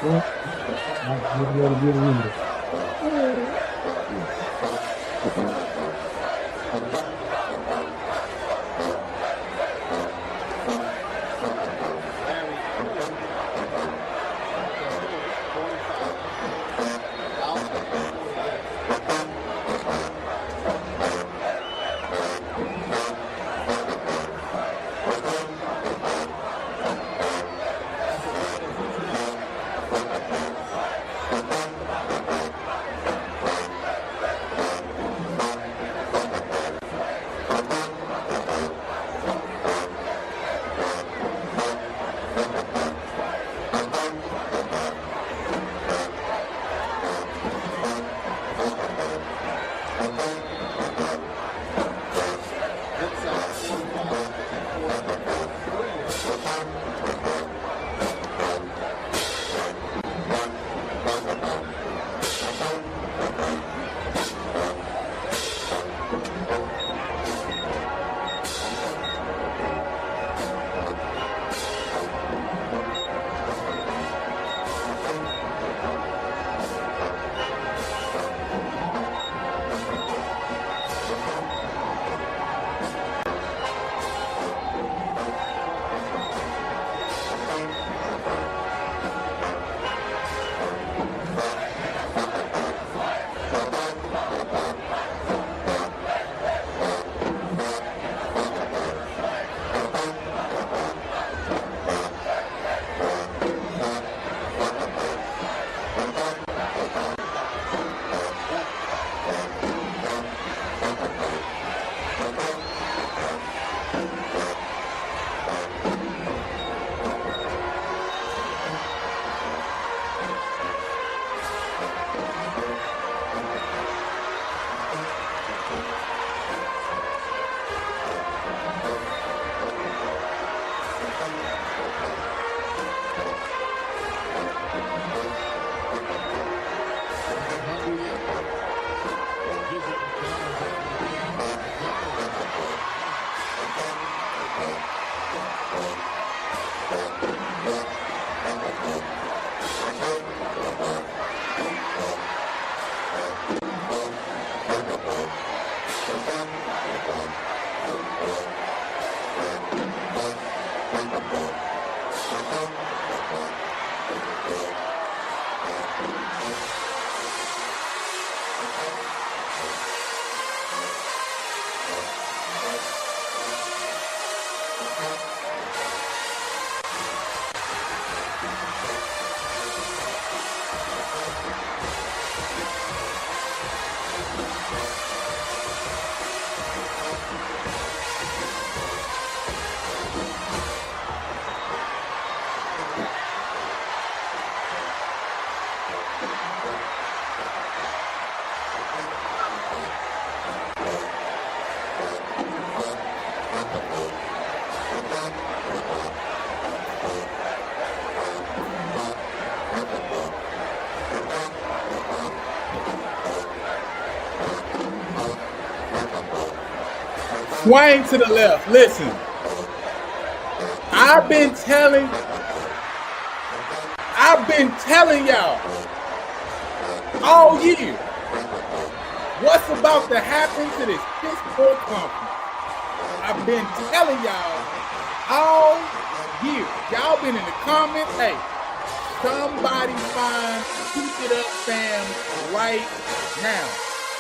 Well, maybe you ought to get a window. Swing to the left. Listen, I've been telling, y'all all year what's about to happen to this piss poor conference. I've been telling y'all all year. Y'all been in the comments. Hey, somebody find Keep It Up Fam right now.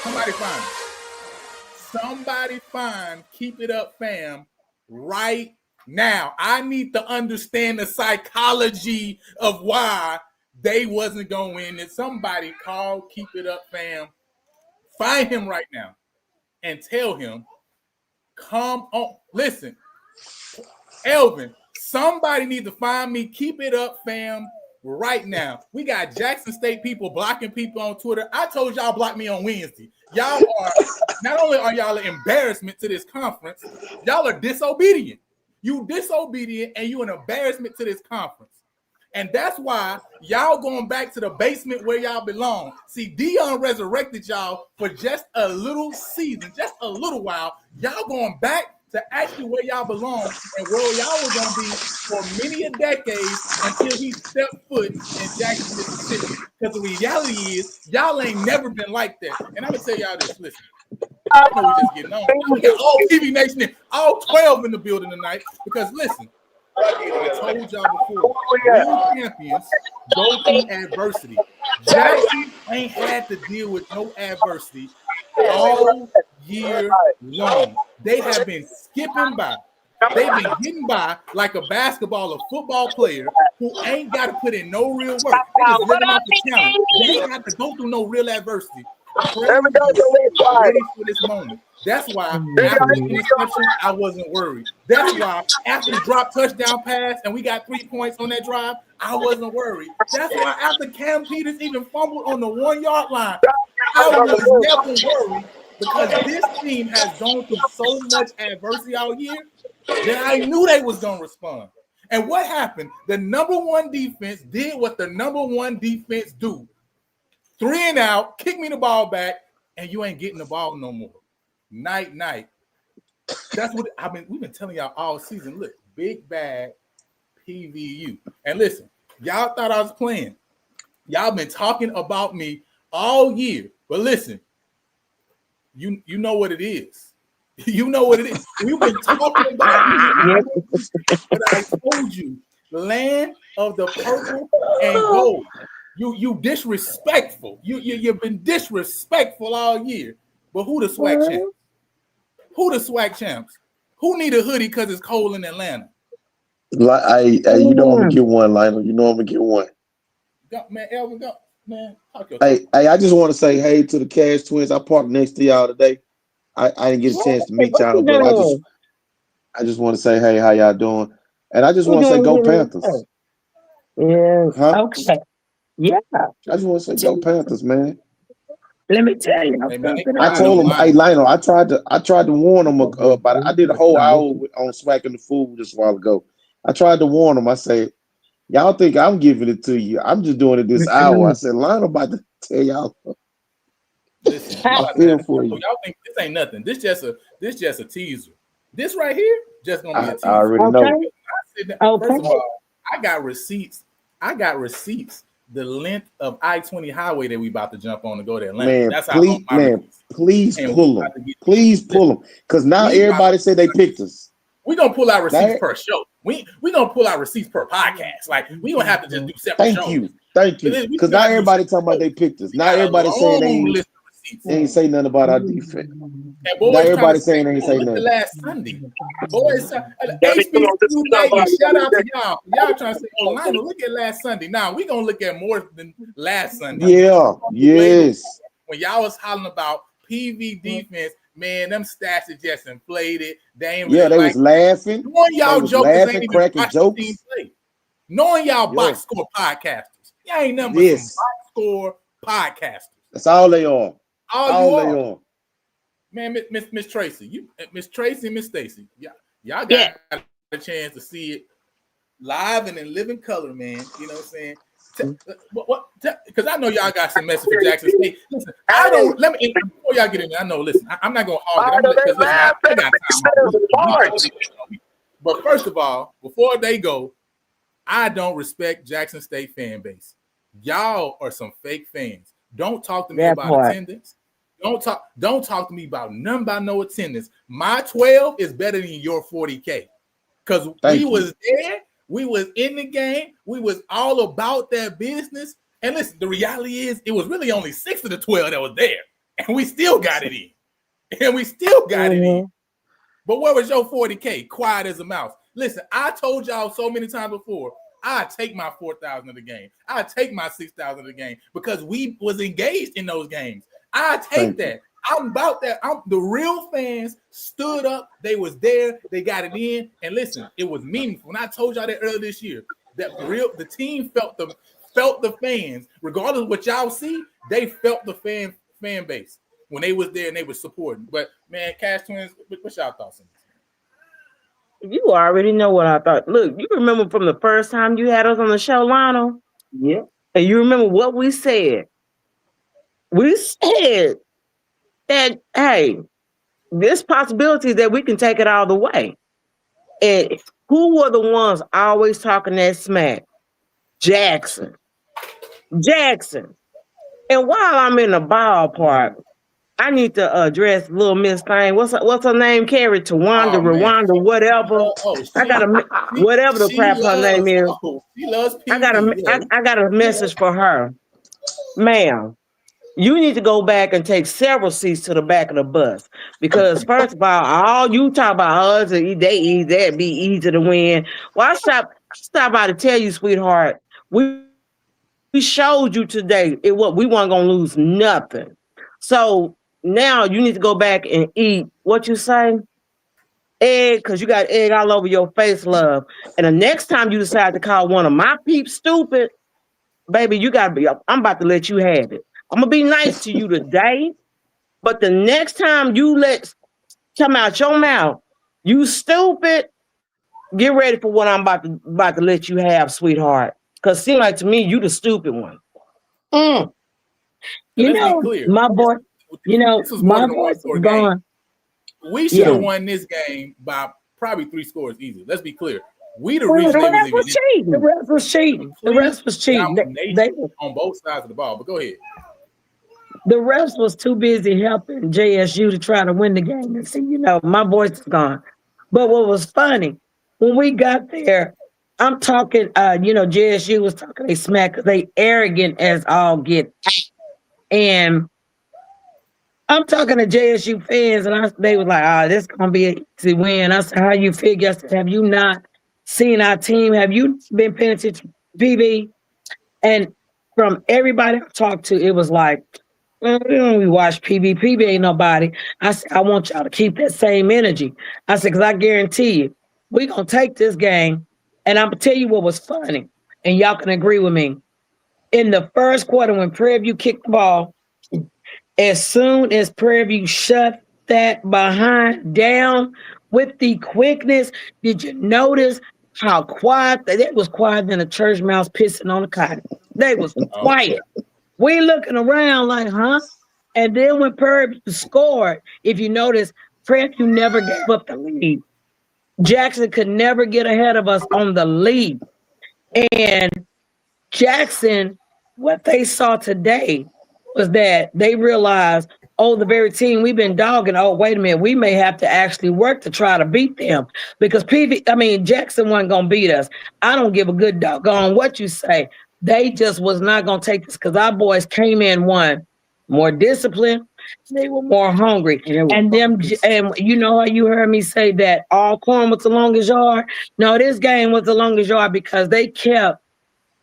Somebody find it. Somebody find Keep It Up Fam right now. I need to understand the psychology of why they wasn't going to win. And somebody call Keep It Up Fam. Find him right now and tell him, come on. Listen, Elvin, somebody need to find me Keep It Up Fam right now. We got Jackson State people blocking people on Twitter. I told y'all block me on Wednesday. Y'all are, not only are y'all an embarrassment to this conference, y'all are disobedient. You disobedient and you an embarrassment to this conference. And that's why y'all going back to the basement where y'all belong. See, Dion resurrected y'all for just a little season, just a little while. Y'all going back to actually where y'all belong and where y'all were gonna be for many a decades until he stepped foot in Jackson, Mississippi. Because the reality is, y'all ain't never been like that. And I'm gonna tell y'all this. Listen, I know we just getting on. We got all TV Nation in, all 12 in the building tonight. Because listen, I told y'all before, real champions go through adversity. Jackson ain't had to deal with no adversity all year long. They have been skipping by. They've been getting by like a basketball or football player who ain't got to put in no real work. They just living off the talent. They ain't have to go through no real adversity. Ready for this moment. That's why after the interception, I wasn't worried. That's why after the drop touchdown pass and we got 3 points on that drive, I wasn't worried. That's why after Cam Peters even fumbled on the 1 yard line, I was never worried because this team has gone through so much adversity all year that I knew they was going to respond. And what happened? The number one defense did what the number one defense do. 3 and out, kick me the ball back, and you ain't getting the ball no more. Night. That's what we've been telling y'all all season. Look, big bad PVU. And listen, y'all thought I was playing. Y'all been talking about me all year. But listen, you know what it is. You know what it is. You've been talking about me. But I told you, land of the purple and gold. You disrespectful. You've been disrespectful all year. But who the Swac champs? Who the Swac champs? Who need a hoodie because it's cold in Atlanta? You know I'm gonna get one, Lionel. You know I'm gonna get one. Go, man, Elvin, go, man. Hey, I just want to say hey to the Cash Twins. I parked next to y'all today. I didn't get a chance to meet y'all, but I just want to say hey, how y'all doing? And I just want to say go Panthers. Yeah. Huh? Okay. Yeah. I just want to say go Panthers, man. Let me tell you. I told him, hey Lionel, I tried to warn him about. I did a whole hour on Smacking the Fool just a while ago. I tried to warn him. I said, y'all think I'm giving it to you? I'm just doing it this hour. I said, Lionel about to tell y'all. Listen, I feel for you. Y'all think this ain't nothing. This just a teaser. This right here just gonna be a teaser. I already know. First of all, I got receipts. The length of I-20 highway that we about to jump on to go to Atlanta. Man, that's please pull them. Please pull them. Because now everybody say they picked us. We're gonna pull out receipts per show. We gonna pull out receipts per podcast. Like we gonna have to just do separate shows. Thank you. Because now everybody talking about they picked us. Now everybody saying they ain't say nothing about our defense. And boys, now everybody saying they ain't say nothing. Last Sunday, boys, HBCU night. Shout out to y'all. Y'all trying to say, "Oh, Lionel, look at last Sunday." Now we gonna look at more than last Sunday. Yeah, yes. When y'all was hollering about PV defense, man, them stats are just inflated. They was laughing. Knowing y'all jokers ain't even cracking jokes. Knowing y'all box score podcasters, y'all ain't nothing but some box score podcasters. That's all they are. All they are. Man, Miss Tracy, Miss Tracy and Miss Stacy, y'all got a chance to see it live and in living color, man. You know what I'm saying? Because I know y'all got some message for Jackson State. Listen, before y'all get in there, I know. Listen, I'm not gonna hog it. I got time. But first of all, before they go, I don't respect Jackson State fan base. Y'all are some fake fans. Don't talk to me about attendance. Don't talk to me about none by no attendance. My 12 is better than your 40K. Because we was there, we was in the game, we was all about that business. And listen, the reality is it was really only 6 of the 12 that was there. And we still got it in. But where was your 40K? Quiet as a mouse. Listen, I told y'all so many times before, I take my 4,000 of the game. I take my 6,000 of the game because we was engaged in those games. I take that. I'm about that. The real fans stood up. They was there. They got it in. And listen, it was meaningful. And I told y'all that earlier this year that the team felt the fans, regardless of what y'all see. They felt the fan base when they was there and they were supporting. But man, Cash Twins, what's y'all thoughts on this? You already know what I thought. Look, you remember from the first time you had us on the show, Lionel? Yeah. And you remember what we said? We said that, hey, there's possibilities that we can take it all the way. And who were the ones always talking that smack? Jackson. Jackson. And while I'm in the ballpark, I need to address little Miss Thing. What's her name? Carrie Tawanda, Rwanda, whatever. I got whatever the crap her name is. She loves I got a message for her, ma'am. You need to go back and take several seats to the back of the bus because first of all you talk about us, they eat that be easy to win. Well, I stop by to tell you, sweetheart, we showed you today we weren't gonna lose nothing. So now you need to go back and eat what you say, egg, because you got egg all over your face, love. And the next time you decide to call one of my peeps stupid, baby, you gotta be up. I'm about to let you have it. I'm gonna be nice to you today, but the next time you let come out your mouth, you stupid, get ready for what I'm about to let you have, sweetheart. Because it seems like to me, you the stupid one. You know, my boy, my boy's gone. We should have won this game by probably 3 scores easy. Let's be clear. We the reason they was cheating. The rest was cheating. The rest was cheating. They on both sides of the ball. But go ahead. The refs was too busy helping JSU to try to win the game. And see, my voice is gone. But what was funny, when we got there, I'm talking, JSU was talking, they smack, they arrogant as all get. And I'm talking to JSU fans, and they was like, this is going to be an easy win. I said, how you figure? I said, have you not seen our team? Have you been paying attention to PB? And from everybody I talked to, it was like, we watch PB. PB ain't nobody. I said, I want y'all to keep that same energy. I said, because I guarantee you, we're going to take this game. And I'm going to tell you what was funny. And y'all can agree with me. In the first quarter, when Prairie View kicked the ball, as soon as Prairie View shut that behind down with the quickness, did you notice how quiet? That was quieter than a church mouse pissing on a cotton. They was quiet. We looking around like, huh? And then when Prairie View scored, if you notice, Prairie View never gave up the lead. Jackson could never get ahead of us on the lead. And Jackson, what they saw today was that they realized, the very team we've been dogging, wait a minute, we may have to actually work to try to beat them. Because Jackson wasn't going to beat us. I don't give a good doggone what you say. They just was not going to take this because our boys came in more disciplined. They were more hungry. And you know how you heard me say that all corn was the longest yard? No, this game was the longest yard because they kept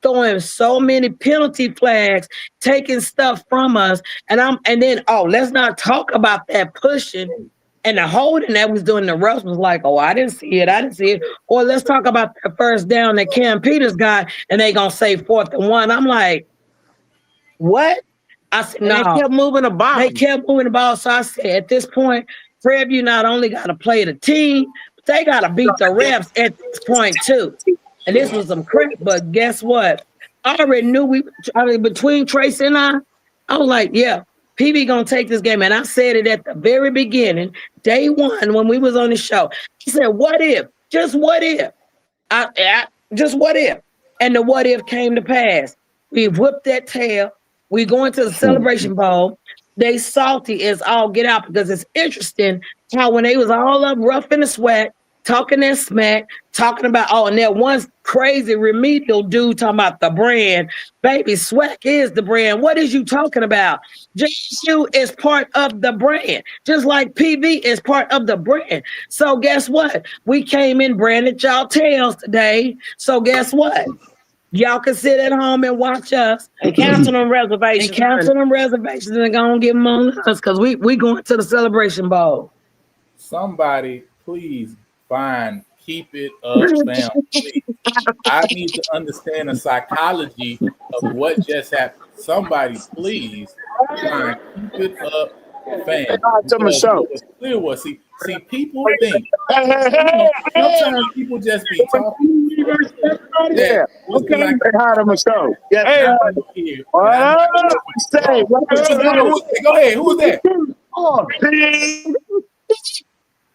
throwing so many penalty flags, taking stuff from us. And then let's not talk about that pushing and the holding that was doing. The refs was like, I didn't see it. Or let's talk about the first down that Cam Peters got, and they gonna say 4th and 1. I'm like, what? I said, no. They kept moving the ball. So I said, at this point, Prairie View not only got to play the team, but they got to beat the refs at this point too. And this was some crap, but guess what? I already knew between Tracy and I was like, yeah, PB gonna take this game. And I said it at the very beginning, day one, when we was on the show. He said, what if? Just what if? Just what if? And the what if came to pass. We whipped that tail. We going to the Celebration Bowl. They salty as all get out because it's interesting how when they was all up rough in the sweat, talking that smack, talking about, and that one crazy remedial dude talking about the brand. Baby, Swac is the brand. What is you talking about? JSU is part of the brand, just like PV is part of the brand. So guess what? We came in branded y'all tails today. So guess what? Y'all can sit at home and watch us and cancel them reservations. And they're gonna give them on us because we going to the Celebration Bowl. Somebody, please keep it up, fam. Please. I need to understand the psychology of what just happened. Somebody, please, keep it up, fam. See, people think. Sometimes people just be talking. Yeah. Okay. How to show. Yes. Hey. Go ahead. Who's that?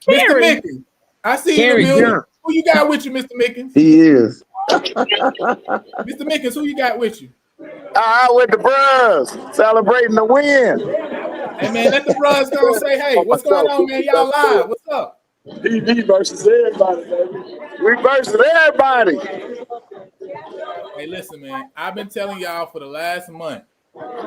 Mr. Terry. Mickens, I see you in the Terry building. jump. Who you got with you, Mr. Mickens? He is. Mr. Mickens, who you got with you? I with the bros celebrating the win. Hey man, let the bros go and say, hey, what's going on, man? Y'all live. What's up? DD versus everybody, baby. We versus everybody. Hey, listen, man. I've been telling y'all for the last month.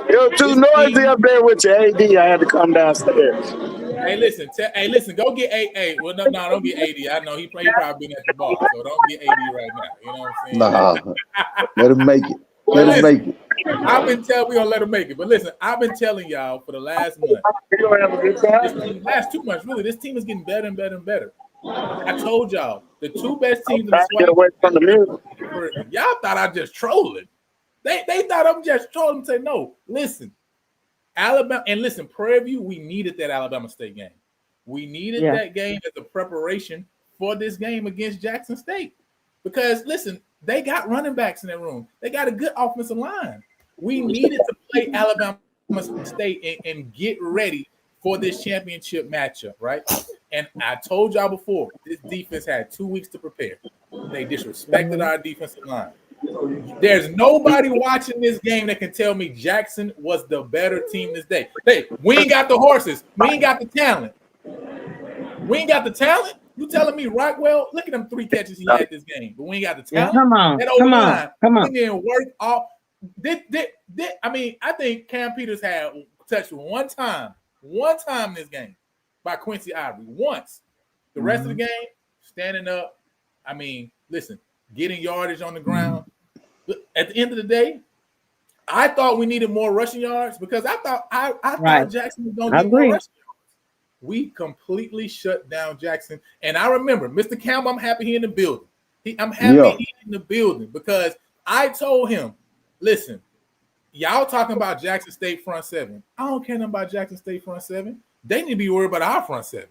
You're too This noisy team, up there with your AD. I had to come downstairs. hey, listen, go get AD. Well, no, don't get AD. I know he probably been at the bar, so don't get AD right now. You know what I'm saying? Nah, let him make it. But Let him listen, make it. I've been telling we gonna let him make it. But listen, I've been telling y'all for the last month. You gonna have a good time? Last 2 months, really, this team is getting better and better and better. I told y'all the two best teams in the Get Swac. away from the music. Y'all thought I just trolling. They thought I'm just trolling. Say no. Listen, Alabama, and listen, Prairie View, we needed that Alabama State game. We needed that game as a preparation for this game against Jackson State. Because listen, they got running backs in that room. They got a good offensive line. We needed to play Alabama State and get ready for this championship matchup, right? And I told y'all before, this defense had 2 weeks to prepare. They disrespected our defensive line. There's nobody watching this game that can tell me Jackson was the better team this day. We ain't got the horses. We ain't got the talent. We ain't got the talent. You telling me Rockwell? Look at them 3 catches he had this game, but we ain't got the talent. Come on, that come O-line on. didn't work all. I mean, I think Cam Peters had touched one time in this game by Quincy Ivory once. The rest of the game, standing up. I mean, listen, getting yardage on the ground. At the end of the day, I thought we needed more rushing yards because I thought Jackson was going to get more rushing yards. We completely shut down Jackson. And I remember, Mr. Campbell, I'm happy he in the building. I'm happy he in the building because I told him, listen, y'all talking about Jackson State front seven. I don't care nothing about Jackson State front seven. They need to be worried about our front seven.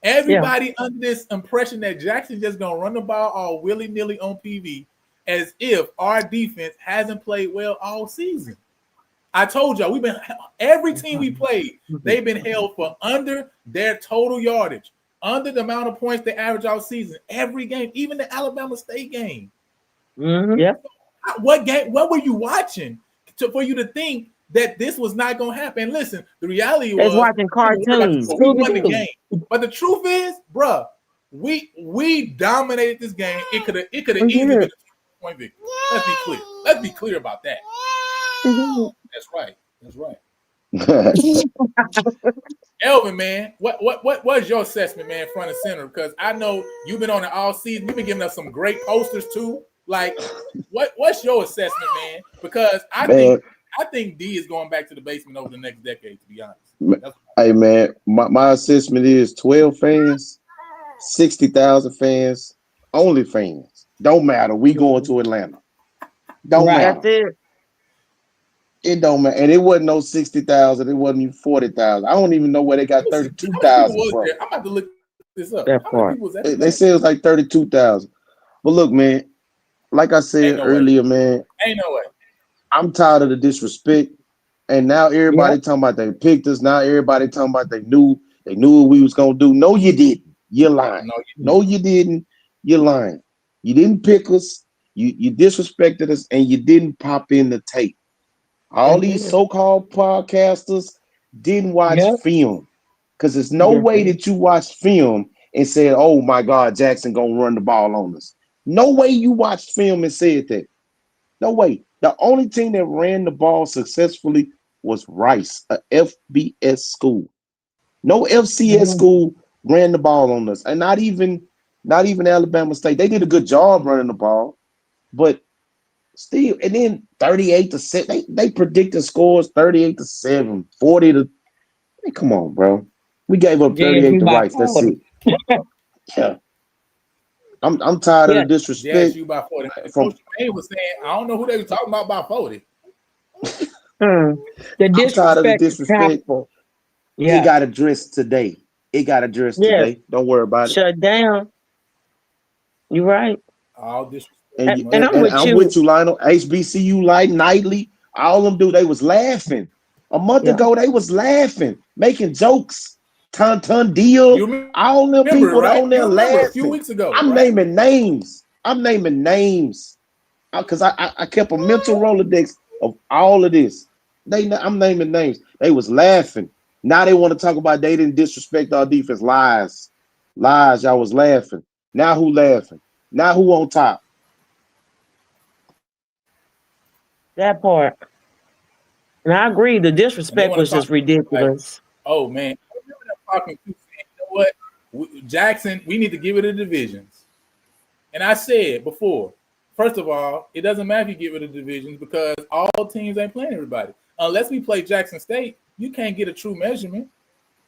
Everybody under this impression that Jackson just going to run the ball all willy-nilly on PV as if our defense hasn't played well all season. I told y'all, every team we played, they've been held for under their total yardage, under the amount of points they average all season. Every game, even the Alabama State game. What were you watching for you to think that this was not going to happen? Listen, the reality was watching cartoons. We won the game. But the truth is, bruh, we dominated this game. It could have easily been a point victory. Let's be clear. Let's be clear about that. That's right. Elvin, man, what's your assessment, man, front and center? Because I know you've been on it all season. You've been giving us some great posters too. Like, what's your assessment, man? Because I think D is going back to the basement over the next decade, to be honest. Hey, man, my assessment is 12 fans, 60,000 fans, only fans. Don't matter. We going to Atlanta. Don't matter. That's it. It don't matter. And it wasn't no 60,000. It wasn't even 40,000. I don't even know where they got 32,000 from. I'm about to look this up. That part. They say it was like 32,000. But look, man, like I said earlier, man, ain't no way. I'm tired of the disrespect. And now everybody talking about they picked us. Now everybody talking about they knew what we was gonna do. No, you didn't. You're lying. No, you didn't. You're lying. You didn't pick us. You disrespected us, and you didn't pop in the tape. All these so-called podcasters didn't watch film, because there's no way that you watched film and said, "Oh my God, Jackson gonna run the ball on us." No way you watched film and said that. No way. The only team that ran the ball successfully was Rice, a FBS school. No FCS school ran the ball on us, and not even Alabama State. They did a good job running the ball, but still. And then 38-7. They predicted scores 38-7, 40 to. Hey, come on, bro. We gave up 38 to Rice. That's it. Yeah. I'm tired of the disrespect. You by 40. Coach May was saying, I don't know who they were talking about by 40. The I'm tired of the disrespect. Yeah. It got addressed today. Today. Don't worry about it. Shut down. You're right. All disrespect. And I'm with you, Lionel. HBCU like Nightly, all them do. They was laughing. A month ago, they was laughing, making jokes. Ton Deal, You all them remember, people right? on there You remember a few laughing. weeks ago, I'm right? naming names. Because I kept a mental Rolodex of all of this. I'm naming names. They was laughing. Now they want to talk about they didn't disrespect our defense. Lies. Y'all was laughing. Now who laughing? Now who on top? That part. And I agree, the And they disrespect want to was talk just like, ridiculous. oh man, I remember them talking too, saying, you know what, Jackson, we need to give it a divisions. And I said before, first of all, it doesn't matter if you get rid of divisions because all teams ain't playing everybody. Unless we play Jackson State, you can't get a true measurement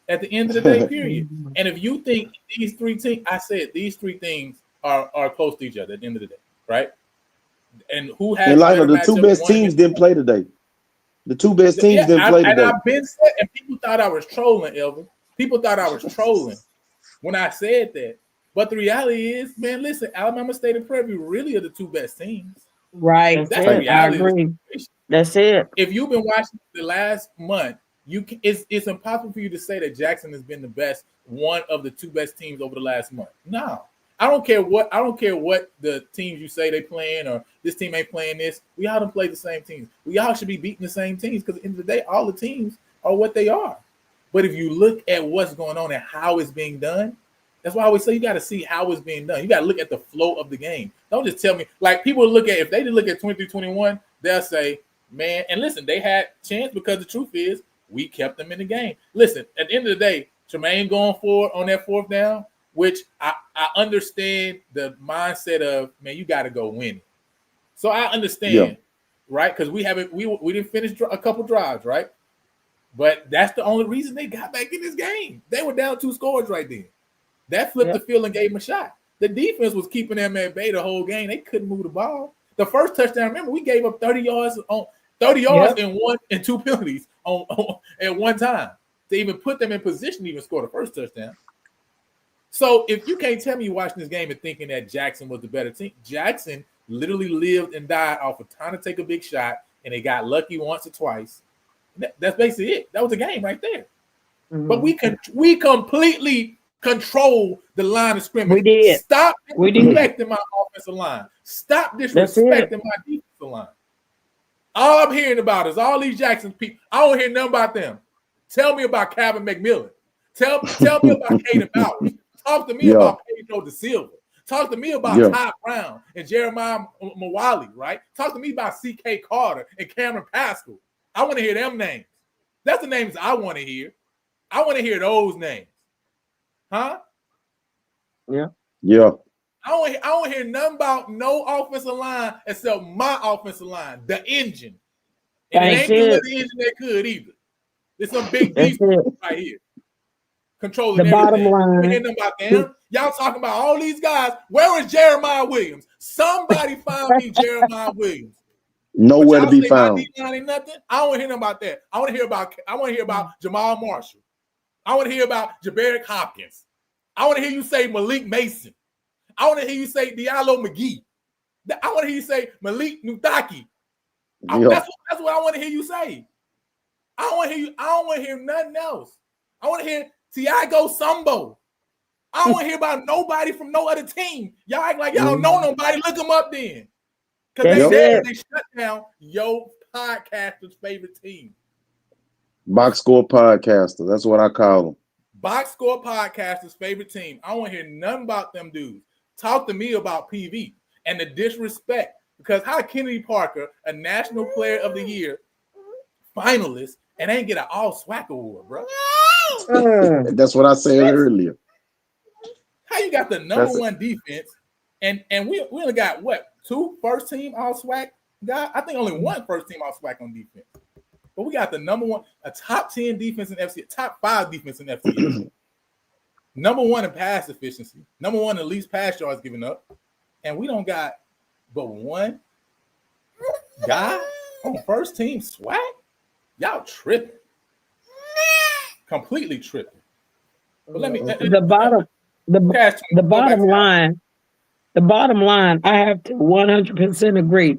at the end of the day, period. And if you think these three teams, I said these three things are close to each other at the end of the day, right? And who And has a Lionel, better the two matchup best one teams against the didn't play today. The two best teams yeah, didn't play and today. I've been said, and people thought I was trolling, Elvin. People thought I was trolling when I said that. But the reality is, man, listen, Alabama State and Prairie really are the two best teams. Right. That's That's the it. I reality of the agree. situation. That's it. If you've been watching the last month, it's impossible for you to say that Jackson has been the best, one of the two best teams over the last month. No. I don't care what the teams you say they playing or this team ain't playing this. We all don't play the same teams. We all should be beating the same teams because at the end of the day, all the teams are what they are. But if you look at what's going on and how it's being done, that's why I always say you got to see how it's being done. You got to look at the flow of the game. Don't just tell me, like people look at, if they look at 23-21, they'll say, man, and listen, they had chance because the truth is we kept them in the game. Listen, at the end of the day, Tremaine going forward on that fourth down, which I understand the mindset of, man, you got to go win it. So I understand, right? Because we didn't finish a couple drives, right? But that's the only reason they got back in this game. They were down 2 scores right then. That flipped the field and gave them a shot. The defense was keeping them at bay the whole game. They couldn't move the ball. The first touchdown, remember, we gave up 30 yards in 2 penalties at one time to even put them in position to even score the first touchdown. So if you can't tell me you're watching this game and thinking that Jackson was the better team, Jackson literally lived and died off of trying to take a big shot, and they got lucky once or twice. That's basically it. That was the game right there. Mm-hmm. But we completely control the line of scrimmage. We did. Stop disrespecting my offensive line. Stop disrespecting my defensive line. All I'm hearing about is all these Jackson people. I don't hear nothing about them. Tell me about Calvin McMillan. Tell me about Caden Bowers. Talk to me about Pedro Da Silva. Talk to me about Todd Brown and Jeremiah Mawali, right? Talk to me about C.K. Carter and Cameron Pascal. I want to hear them names. That's the names I want to hear. I want to hear those names. Huh? Yeah. I don't hear nothing about no offensive line except my offensive line, the engine. And it ain't the little engine that could either. There's some big defense right here. Controlling the everything. bottom line. We ain't nothing about them. Y'all talking about all these guys. Where is Jeremiah Williams? Somebody find me Jeremiah Williams. Nowhere to be found. Ain't nothing. I don't want to hear about that. I want to hear about Jamal Marshall. I want to hear about Jabarick Hopkins. I want to hear you say Malik Mason. I want to hear you say Diallo McGee. I want to hear you say Malik Nutaki. That's what I want to hear you say. I don't want to hear nothing else. I want to hear Tiago Sambo. I don't want to hear about nobody from no other team. Y'all act like y'all don't know nobody. Look them up then. Because they shut down your podcaster's favorite team. Box Score Podcaster. That's what I call them. Box Score Podcaster's favorite team. I don't want to hear nothing about them dudes. Talk to me about PV and the disrespect. Because how Kennedy Parker, a National Player of the Year finalist, and ain't get an all Swac award, bro. That's what I said earlier. How you got the number one defense, and we only got what, 2 first team all Swac guys? I think only 1 first team all Swac on defense. But we got the number one, a top 10 defense in FCS, top 5 defense in FCS. Number 1 in pass efficiency, number 1 in least pass yards given up, and we don't got but 1 guy on first team Swac. Y'all tripping, completely tripping. But let me the bottom line. I have to 100% agree.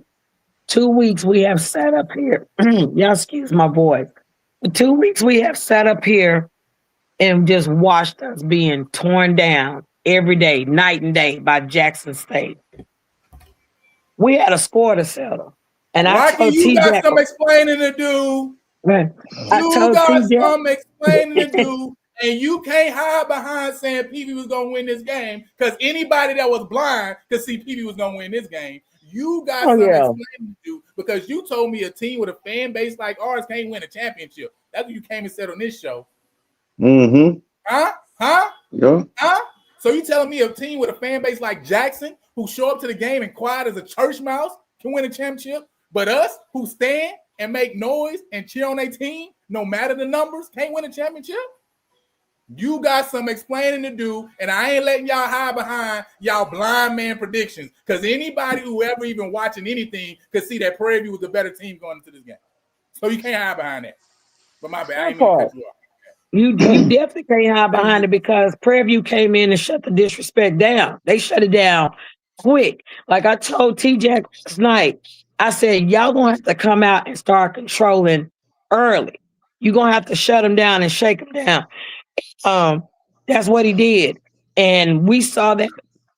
2 weeks we have sat up here. Y'all excuse my voice. For 2 weeks we have sat up here and just watched us being torn down every day, night and day by Jackson State. We had a score to settle. And I Rocky, told you T got Jack, some explaining to do. I You told got T Jack, some explaining to do. And you can't hide behind saying PV was going to win this game because anybody that was blind could see PV was going to win this game. You got some explaining to do because you told me a team with a fan base like ours can't win a championship. That's what you came and said on this show. Mm-hmm. Huh? Yeah. Huh? So you telling me a team with a fan base like Jackson, who show up to the game and quiet as a church mouse, can win a championship, but us who stand and make noise and cheer on their team, no matter the numbers, can't win a championship? You got some explaining to do, and I ain't letting y'all hide behind y'all blind man predictions because anybody who ever even watching anything could see that Prairie View was the better team going into this game. So you can't hide behind that. But my bad, I ain't mean to cut you off. You definitely can't hide behind it because Prairie View came in and shut the disrespect down. They shut it down quick. Like I told T Jack last night, I said, y'all gonna have to come out and start controlling early. You're gonna have to shut them down and shake them down. That's what he did. And we saw that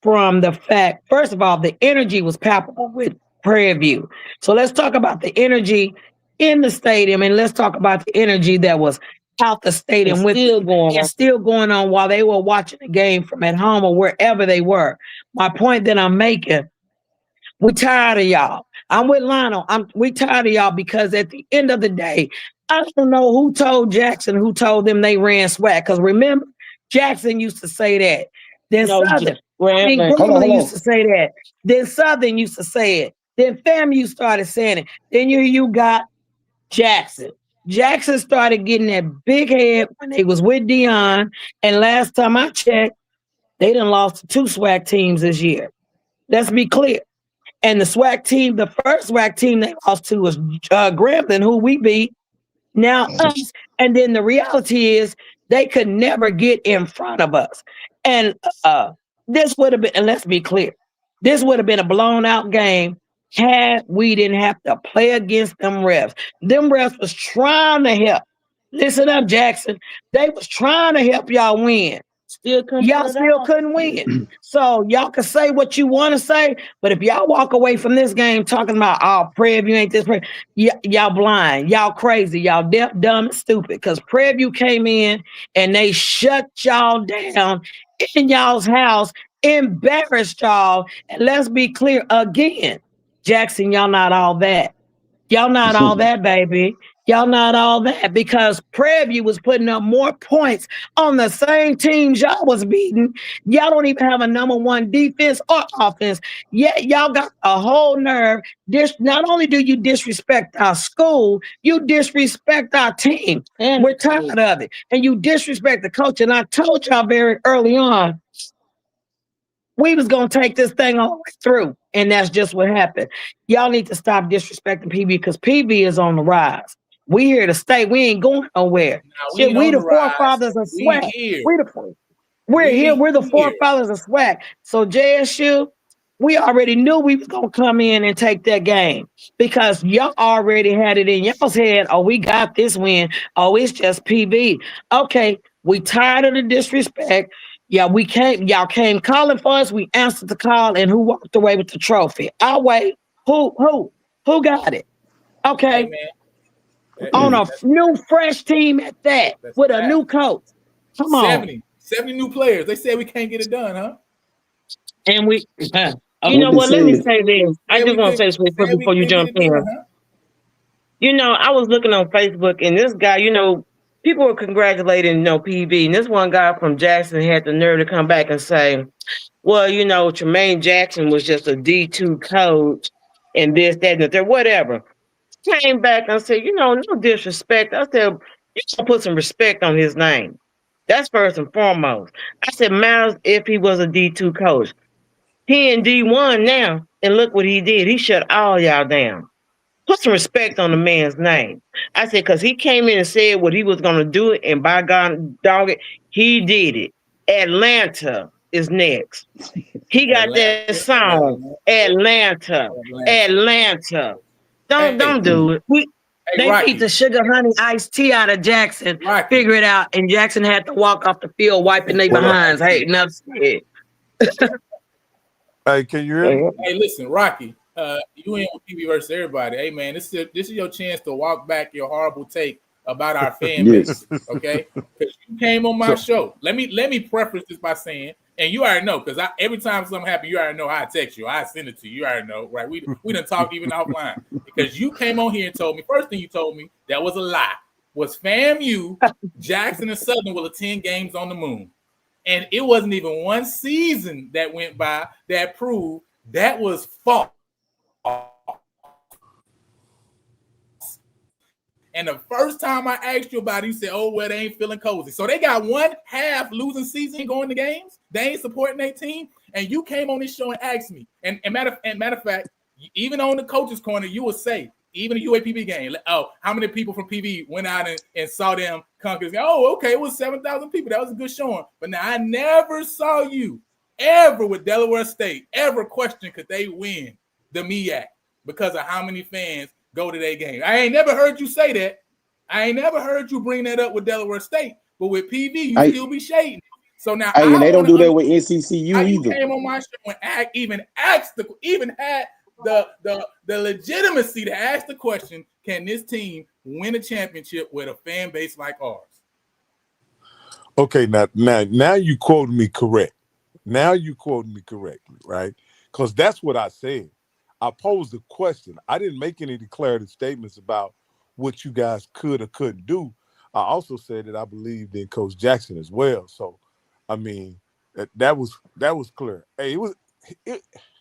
from the fact, first of all, the energy was palpable with Prairie View. So let's talk about the energy in the stadium and let's talk about the energy that was out the stadium It's with still going on while they were watching the game from at home or wherever they were. My point that I'm making, we're tired of y'all. I'm with Lionel. We tired of y'all because at the end of the day, I don't know who told Jackson, who told them they ran Swac. Because remember, Jackson used to say that. Then Southern, Grambling used to say that. Then Southern used to say it. Then FAMU started saying it. Then you got Jackson. Jackson started getting that big head when they was with Dion. And last time I checked, they done lost to 2 SWAC teams this year. Let's be clear. And the SWAC team, the first SWAC team they lost to was Grambling, who we beat. Now us. And then the reality is they could never get in front of us. And this would have been, and let's be clear, this would have been a blown out game had we didn't have to play against them refs. Them refs was trying to help. Listen up, Jackson. They was trying to help y'all win. Y'all still couldn't win. So y'all can say what you want to say, but if y'all walk away from this game talking about, oh, Prairie View ain't this, y'all blind, y'all crazy, y'all deaf, dumb, and stupid. Because Prairie View came in and they shut y'all down in y'all's house, embarrassed y'all. And let's be clear again, Jackson, y'all not all that. Y'all not all that, baby. Y'all not all that because Prairie View was putting up more points on the same teams y'all was beating. Y'all don't even have a number one defense or offense. Yet y'all got a whole nerve. Not only do you disrespect our school, you disrespect our team. And we're tired of it. And you disrespect the coach. And I told y'all very early on, we was going to take this thing all the way through. And that's just what happened. Y'all need to stop disrespecting PB because PB is on the rise. We here to stay. We ain't going nowhere. Shit, we the forefathers of SWAC. We're here. We're the forefathers of SWAC. So JSU, we already knew we was going to come in and take that game because y'all already had it in y'all's head. Oh, we got this win. Oh, it's just PB. Okay, we tired of the disrespect. Yeah, y'all came calling for us. We answered the call, and who walked away with the trophy? I'll wait. Who got it? Okay. Hey, on a new, fresh team at that, with a new coach. Come on. 70 new players. They said we can't get it done, huh? And we, you know what? Let me say this. I just want to say this before you jump in. You know, I was looking on Facebook, and this guy, you know, people were congratulating, you know, PB. And this one guy from Jackson had the nerve to come back and say, well, you know, Tremaine Jackson was just a D2 coach and this, that, and the third, whatever. Came back and said, you know, no disrespect. I said, you should put some respect on his name. That's first and foremost. I said, Miles, if he was a D2 coach, he in D1 now, and look what he did. He shut all y'all down. Put some respect on the man's name. I said, because he came in and said what he was going to do, and by God, dog it, he did it. Atlanta is next. He got that song, Atlanta. Don't do it. Hey, They beat Rocky, the sugar honey iced tea out of Jackson, Rocky. figure it out, and Jackson had to walk off the field wiping their What up? behinds. Hey, enough said. Hey, can you hear me? Hey, listen, Rocky. You in with PB versus everybody. Hey, man, this is your chance to walk back your horrible take about our fan Yes. base. Okay, because you came on my show. Let me preface this by saying, and you already know, because every time something happens, you already know how I text you. I send it to you. You already know, right? We done talked even offline because you came on here and told me. First thing you told me that was a lie. Was FAMU, Jackson, and Southern will attend games on the moon. And it wasn't even one season that went by that proved that was false. And the first time I asked you about it, you said, "Oh, well, they ain't feeling cozy." So they got one half losing season going to games. They ain't supporting their team. And you came on this show and asked me. And matter of fact, even on the coach's corner, you would say, even a UAPB game, oh, how many people from PV went out and saw them conquer? Oh, okay, it was 7,000 people. That was a good showing. But now I never saw you ever with Delaware State ever question could they win the MEAC because of how many fans go to their game. I ain't never heard you say that. I ain't never heard you bring that up with Delaware State. But with PV, you still be shading. So now Hey, and I they don't want to do that with understand NCCU how you either. came on my show and even had the legitimacy to ask the question, can this team win a championship with a fan base like ours? Okay, now you quoted me correct. Now you quoted me correctly, right? Because that's what I said. I posed a question. I didn't make any declarative statements about what you guys could or couldn't do. I also said that I believed in Coach Jackson as well. So, I mean, that was clear. Hey,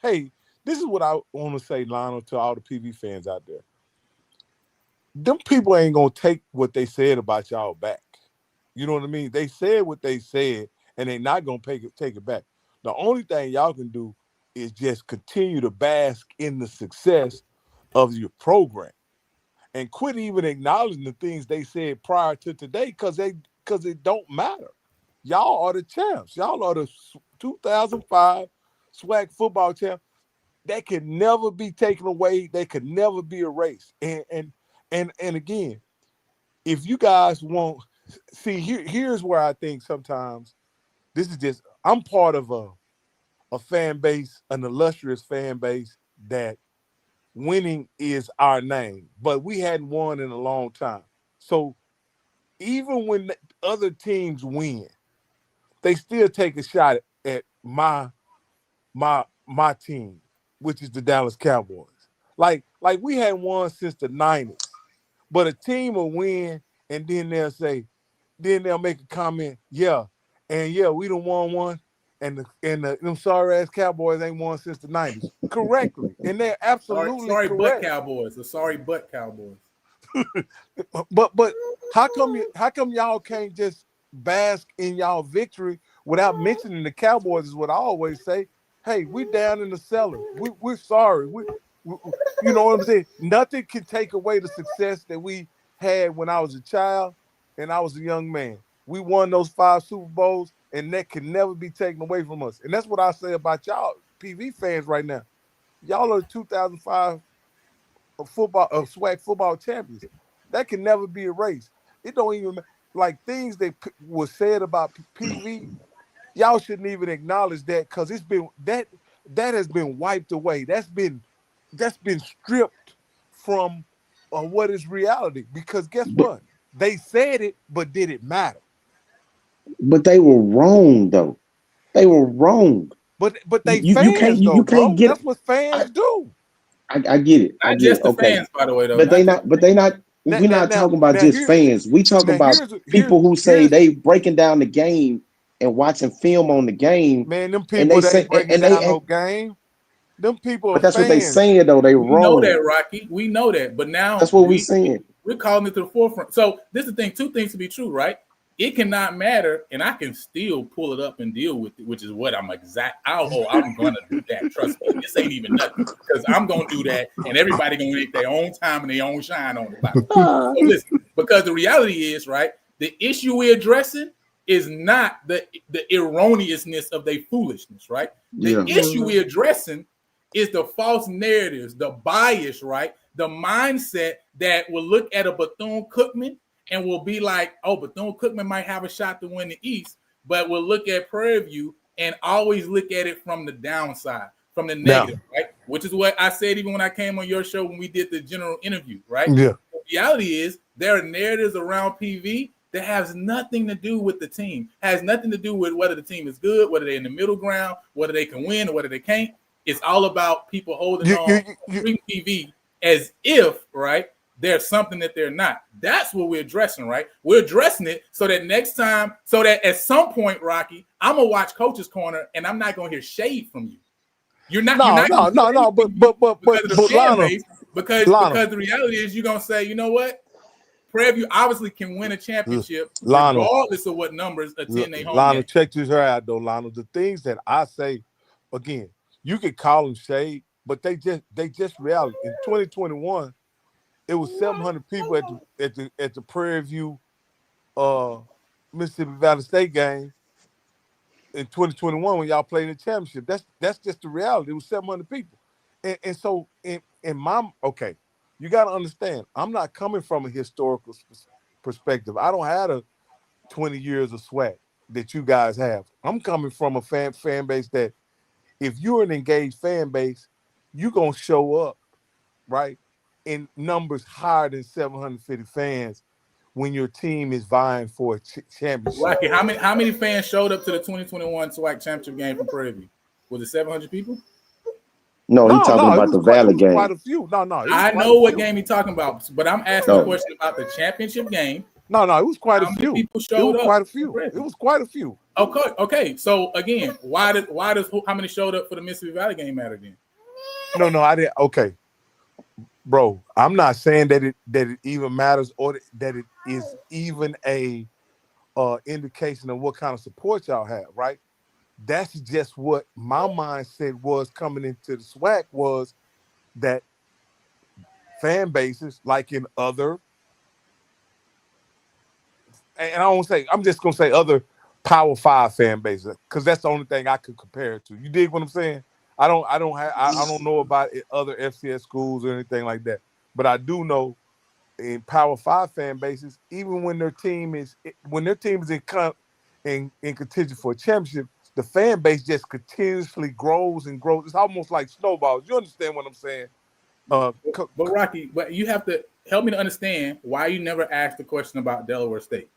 hey, this is what I want to say, Lionel, to all the PV fans out there. Them people ain't gonna take what they said about y'all back. You know what I mean? They said what they said, and they're not gonna take it back. The only thing y'all can do is just continue to bask in the success of your program and quit even acknowledging the things they said prior to today because it don't matter. Y'all are the champs. Y'all are the 2005 Swac football champs. That can never be taken away. They could never be erased. And again, if you guys want, see, here's where I think sometimes this is just, I'm part of a fan base, an illustrious fan base that winning is our name, but we hadn't won in a long time. So even when other teams win, they still take a shot at my team, which is the Dallas Cowboys. Like we hadn't won since the 90s. But a team will win, and then they'll make a comment, yeah, we done won one, and them sorry ass Cowboys ain't won since the 90s. Correctly. And they're absolutely sorry correct. But Cowboys. The sorry but Cowboys. But how come y'all can't just bask in y'all victory without mentioning the Cowboys is what I always say. Hey, we down in the cellar. We're sorry. We you know what I'm saying? Nothing can take away the success that we had when I was a child and I was a young man. We won those 5 Super Bowls, and that can never be taken away from us. And that's what I say about y'all PV fans right now. Y'all are the 2005 Swac football champions. That can never be erased. It don't even like things that was said about PV. Y'all shouldn't even acknowledge that because it's been that has been wiped away. That's been stripped from what is reality. Because guess what? They said it, but did it matter? But they were wrong though. They were wrong. But they You can't fans though, you can't bro. get That's what fans do. I get it. I Not get just it. the Okay. fans, by the way, though. But we're not talking about just fans. We talking about people who say they breaking down the game and watching film on the game. Man, them And people they that say ain't breaking down no game. Them people but are that's what they fans. saying though. They We know that, wrong. Rocky. We know that. But now That's what we saying. we're calling it to the forefront. So this is the thing, 2 things to be true, right? It cannot matter, and I can still pull it up and deal with it, which is what I'm I'm gonna do that. Trust me, this ain't even nothing because I'm gonna do that, and everybody gonna make their own time and their own shine on it. So listen, because the reality is, right, the issue we're addressing is not the erroneousness of their foolishness, right? The issue we're addressing is the false narratives, the bias, right, the mindset that will look at a Bethune-Cookman and will be like, oh, Bethune-Cookman might have a shot to win the East, but will look at Prairie View and always look at it from the downside, from the negative, right? Which is what I said even when I came on your show when we did the general interview, right? Yeah. The reality is there are narratives around PV that has nothing to do with the team, has nothing to do with whether the team is good, whether they're in the middle ground, whether they can win or whether they can't. It's all about people holding on to PV as if, right, there's something that they're not. That's what we're addressing, right? We're addressing it so that next time, so that at some point, Rocky, I'm gonna watch Coach's Corner and I'm not gonna hear shade from you. You're not. But the reality is you're gonna say, you know what? Prairie View obviously can win a championship regardless of what numbers attend their home Lionel, game. check this out though, Lionel. The things that I say, again, you could call them shade, but they just reality. In 2021, it was 700 people at the Prairie View Mississippi Valley State game in 2021 when y'all played in the championship. That's just the reality. It was 700 people. And so in my you got to understand, I'm not coming from a historical perspective. I don't have a 20 years of Swac that you guys have. I'm coming from a fan base that if you're an engaged fan base, you're going to show up, right, in numbers higher than 750 fans when your team is vying for a championship. Rocky, how many fans showed up to the 2021 SWAC championship game from Prairie View? Was it 700 people? No, he's talking about the Valley game. Quite a few. I know what game he's talking about, but I'm asking a question about the championship game. No, it was quite a few. People showed up. Quite a few. It was quite a few. Okay. So again, why does how many showed up for the Mississippi Valley game matter then? No, I didn't. Okay, bro, I'm not saying that it even matters or that it is even a indication of what kind of support y'all have, right? That's just what my mindset was coming into the SWAC, was that fan bases, like in other, and I'm just gonna say other Power 5 fan bases, because that's the only thing I could compare it to. You dig what I'm saying? I don't know about other FCS schools or anything like that, but I do know in Power 5 fan bases, even when their team is in contention for a championship, the fan base just continuously grows and grows. It's almost like snowballs. You understand what I'm saying? But Rocky, but you have to help me to understand why you never asked the question about Delaware State.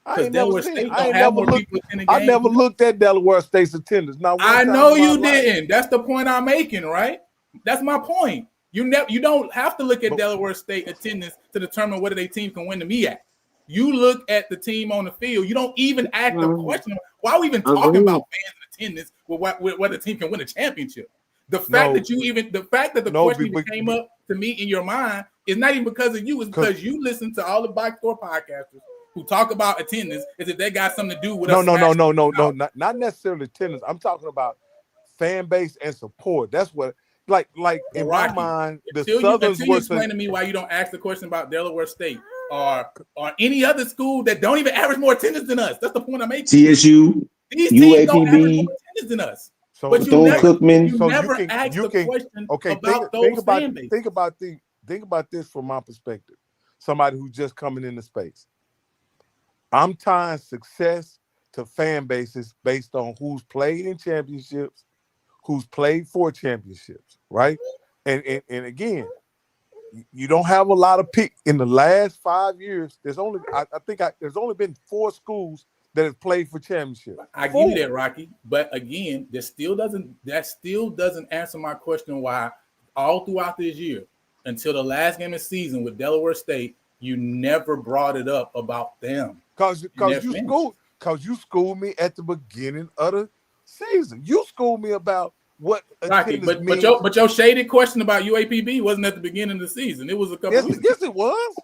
I never looked at Delaware State's attendance. I know you didn't. That's the point I'm making, right? That's my point. You don't have to look at Delaware State attendance to determine whether their team can win the MEAC. You look at the team on the field. You don't even ask the question. Why are we even talking about fans in attendance with whether the team can win a championship? The fact that the question even came up to me in your mind is not even because of you. It's because you listen to all the Box Score podcasters who talk about attendance as if they got something to do with us. No, not necessarily attendance. I'm talking about fan base and support. That's what, like in my mind, the Southerns until you explain to me why you don't ask the question about Delaware State or any other school that don't even average more attendance than us. That's the point I'm making. TSU, these teams don't average more attendance than us. So, but you never ask the question about those fan bases. Think about this from my perspective. Somebody who's just coming into space. I'm tying success to fan bases based on who's played in championships, who's played for championships, right? And again, you don't have a lot of pick in the last 5 years. There's only there's only been 4 schools that have played for championships. I give you that, Rocky. But again, that still doesn't answer my question why all throughout this year, until the last game of the season with Delaware State, you never brought it up about them. Because you schooled me at the beginning of the season. You schooled me about what attendance means. But your shaded question about UAPB wasn't at the beginning of the season. It was a couple weeks. Yes, it was.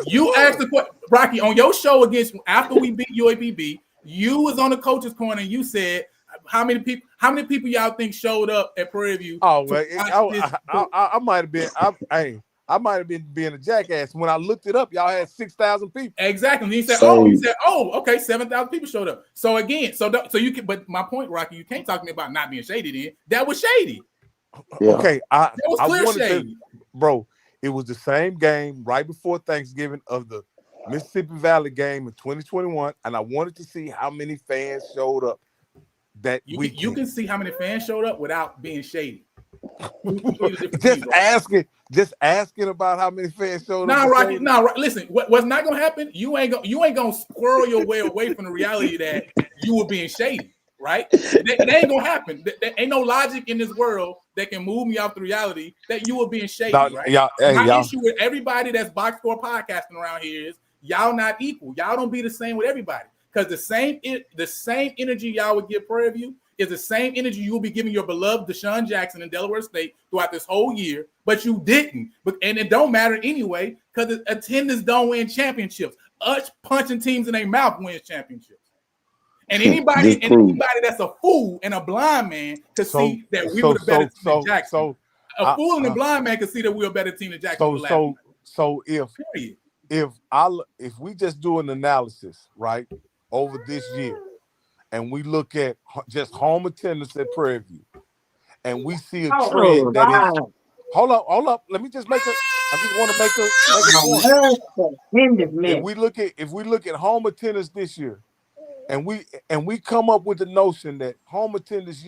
You asked the question, Rocky, on your show after we beat UAPB, you was on the coach's corner and you said, how many people y'all think showed up at Prairie View? Oh, I might have been. I might have been being a jackass. When I looked it up, y'all had 6,000 people. Exactly. And he said, okay, 7,000 people showed up. So again, so you can. But my point, Rocky, you can't talk to me about not being shady. Then that was shady. Yeah. Okay, that was clear shady, bro. It was the same game right before Thanksgiving of the Mississippi Valley game in 2021, and I wanted to see how many fans showed up that weekend. You can see how many fans showed up without being shady. Just asking about how many fans showed up. Rocky, listen, what's not gonna happen? You ain't gonna squirrel your way away from the reality that you were being shady, right? That ain't gonna happen. There ain't no logic in this world that can move me off the reality that you were being shady, right? My issue with everybody that's box score podcasting around here is y'all not equal. Y'all don't be the same with everybody. Because the same energy y'all would give Prairie View is the same energy you will be giving your beloved Deshaun Jackson in Delaware State throughout this whole year, but you didn't. And it don't matter anyway, because attendance don't win championships. Us punching teams in their mouth wins championships. And anybody that's a fool and a blind man could see that we were the better team than Jackson. A fool and a blind man could see that we were a better team than Jackson. So if we just do an analysis, right, over this year, and we look at just home attendance at Prairie View, and we see a trend that is. Hold up. Let me just make a. I just want to make a point. If we look at home attendance this year, and we come up with the notion that home attendance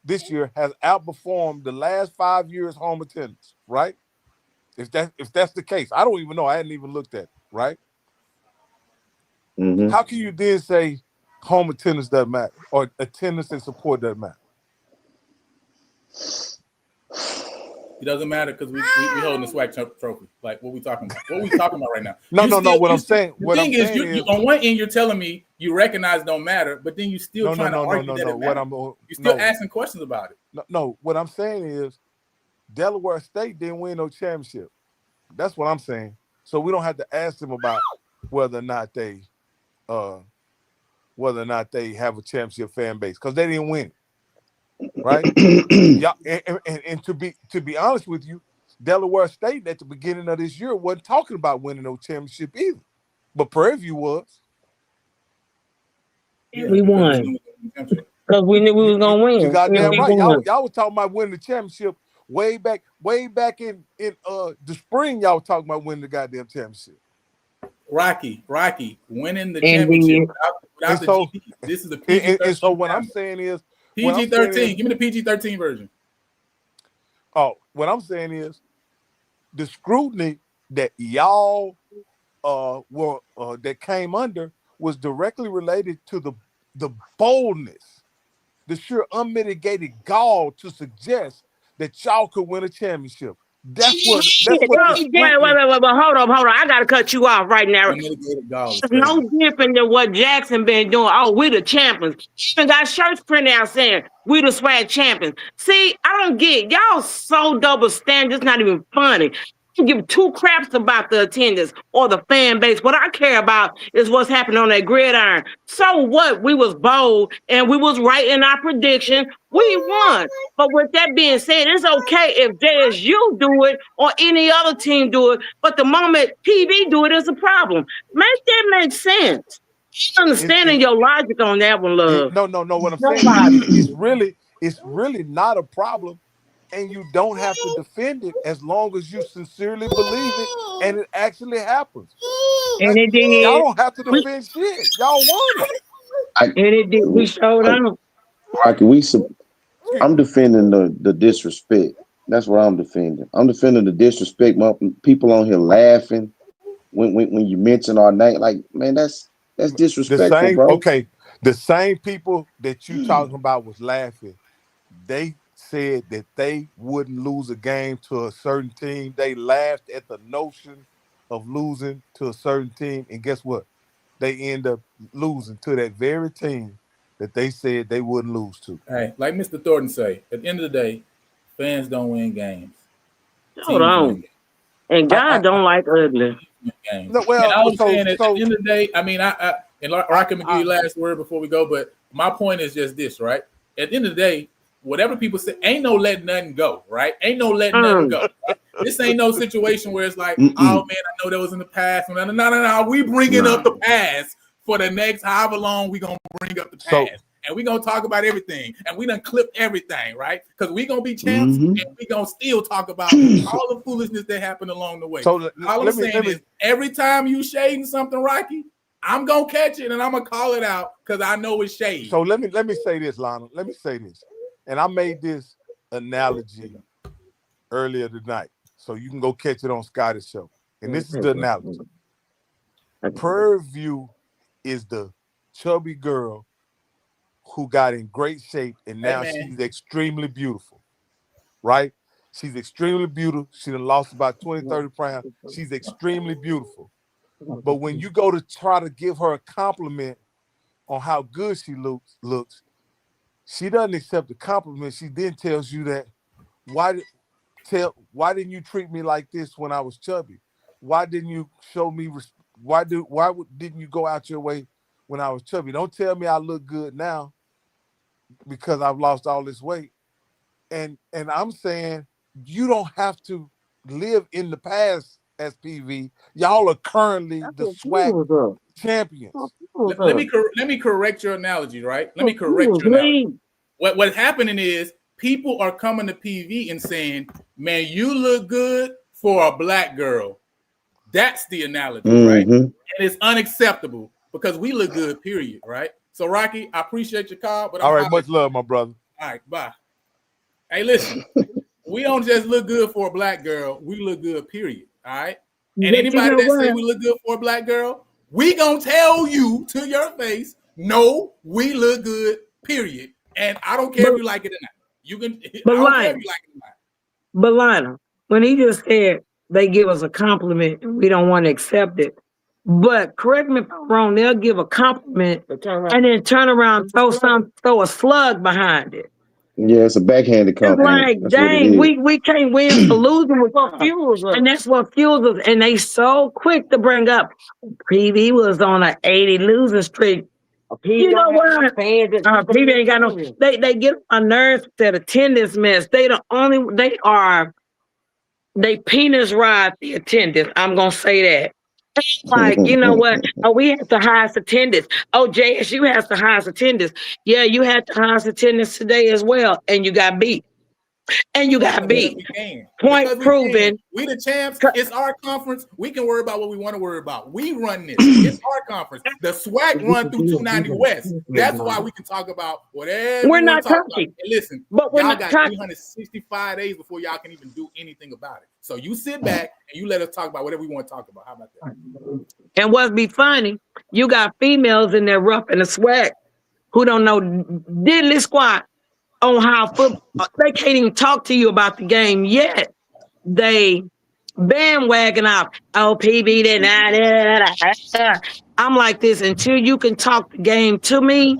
this year has outperformed the last 5 years home attendance, right? If that's the case, I don't even know. I hadn't even looked at it, right? Mm-hmm. How can you then say home attendance doesn't matter or attendance and support doesn't matter? It doesn't matter because we holding the Swac trophy. Like, what we talking about? What we talking about right now? No. What I'm saying is, on one end, you're telling me you recognize don't matter, but then you still trying to argue that it matters. You're still asking questions about it. No. What I'm saying is, Delaware State didn't win no championship. That's what I'm saying. So we don't have to ask them about whether or not they have a championship fan base because they didn't win, right? and to be honest with you, Delaware State at the beginning of this year wasn't talking about winning no championship either, but Prairie View was. Yeah, we won because we knew we was gonna win. You goddamn right. Y'all was talking about winning the championship way back in the spring. Y'all was talking about winning the goddamn championship. Rocky, winning the championship without the GD. This is the PG-13. And so what I'm saying is PG-13. Give me the PG-13 version. Oh, what I'm saying is the scrutiny that y'all that came under was directly related to the boldness, the sheer unmitigated gall to suggest that y'all could win a championship. That's what. Wait, hold on. I gotta cut you off right now. It's no different than what Jackson been doing. Oh, we the champions. Even got shirts printed out saying we the Swac champions. See, I don't get y'all so double standard. It's not even funny. I don't give two craps about the attendance or the fan base. What I care about is what's happening on that gridiron. So what? We was bold and we was right in our prediction. We won. But with that being said, it's okay if JSU do it or any other team do it. But the moment PV do it is a problem. Make that make sense. Understanding your logic on that one, love. No. What I'm saying it's really not a problem. And you don't have to defend it as long as you sincerely believe it and it actually happens. And it did. Y'all don't have to defend shit. Y'all won it. And it did. We showed up. Rocky, I'm defending the disrespect. That's what I'm defending. I'm defending the disrespect. People on here laughing when you mention our name. Like, man, that's disrespectful, bro. Okay, the same people that you talking about was laughing. They said that they wouldn't lose a game to a certain team. They laughed at the notion of losing to a certain team, and guess what? They end up losing to that very team that they said they wouldn't lose to. Hey, like Mr. Thornton say, at the end of the day, fans don't win games. Hold on. And God don't like ugly. No, well, and I was saying at the end of the day, I mean, I and Rocky McGee, last word before we go, but my point is just this, right? At the end of the day, whatever people say, ain't no letting nothing go, right? Ain't no letting nothing go. Right? This ain't no situation where it's like, oh man, I know that was in the past. No. We bringing up the past for the next however long we gonna bring up the past. and we're gonna talk about everything, and we done clip everything, right? Because we're gonna be champs, and we're gonna still talk about all the foolishness that happened along the way. So all I'm saying is every time you shading something, Rocky, I'm gonna catch it and I'm gonna call it out because I know it's shade. So let me say this, Lionel. Let me say this. And I made this analogy earlier tonight. So you can go catch it on Scotty's show. And this is the analogy. Prairie View is the chubby girl who got in great shape and now she's extremely beautiful. Right? She's extremely beautiful. She done lost about 20, 30 pounds. She's extremely beautiful. But when you go to try to give her a compliment on how good she looks, she doesn't accept the compliment. She then tells you that, why didn't you treat me like this when I was chubby? Why didn't you show me didn't you go out your way when I was chubby? Don't tell me I look good now because I've lost all this weight. And I'm saying you don't have to live in the past as PV. Y'all are currently the Swac champions. Let me correct your analogy, right? Let me correct your analogy. What's happening is people are coming to PV and saying, man, you look good for a black girl. That's the analogy, right? And it's unacceptable because we look good, period, right? So, Rocky, I appreciate your call. But all right, much love, my brother. All right, bye. Hey, listen, we don't just look good for a black girl. We look good, period, all right? And anybody that say we look good for a black girl, we gonna tell you to your face, no, we look good, period. And I don't care if you like it or not. You can, I don't care if you like it or not. But Lionel, when he just said they give us a compliment and we don't want to accept it, but correct me if I'm wrong, they'll give a compliment and then turn around, throw a slug behind it. Yeah, it's a backhanded compliment. It's like, dang, we can't win for losing with what fuels us. And that's what fuels us. And they so quick to bring up PV was on an 80 losing streak. You know what? PV ain't got no. They get on my nerves with that attendance mess. They penis ride the attendance. I'm gonna say that. Like, you know what? Oh, we have the highest attendance. Oh, JSU has the highest attendance. Yeah, you had the highest attendance today as well, and you got beat. And you got beat. Point proven. We the champs. It's our conference. We can worry about what we want to worry about. We run this. It's our conference. The SWAC run through 290 West. That's why we can talk about whatever. We're not talking. Listen, but y'all got 365 days before y'all can even do anything about it. So you sit back and you let us talk about whatever we want to talk about. How about that? And what's be funny, you got females in there rough in the SWAC who don't know diddly squat on how football. They can't even talk to you about the game yet. They bandwagon off. Oh, PB did. I'm like this until you can talk the game to me.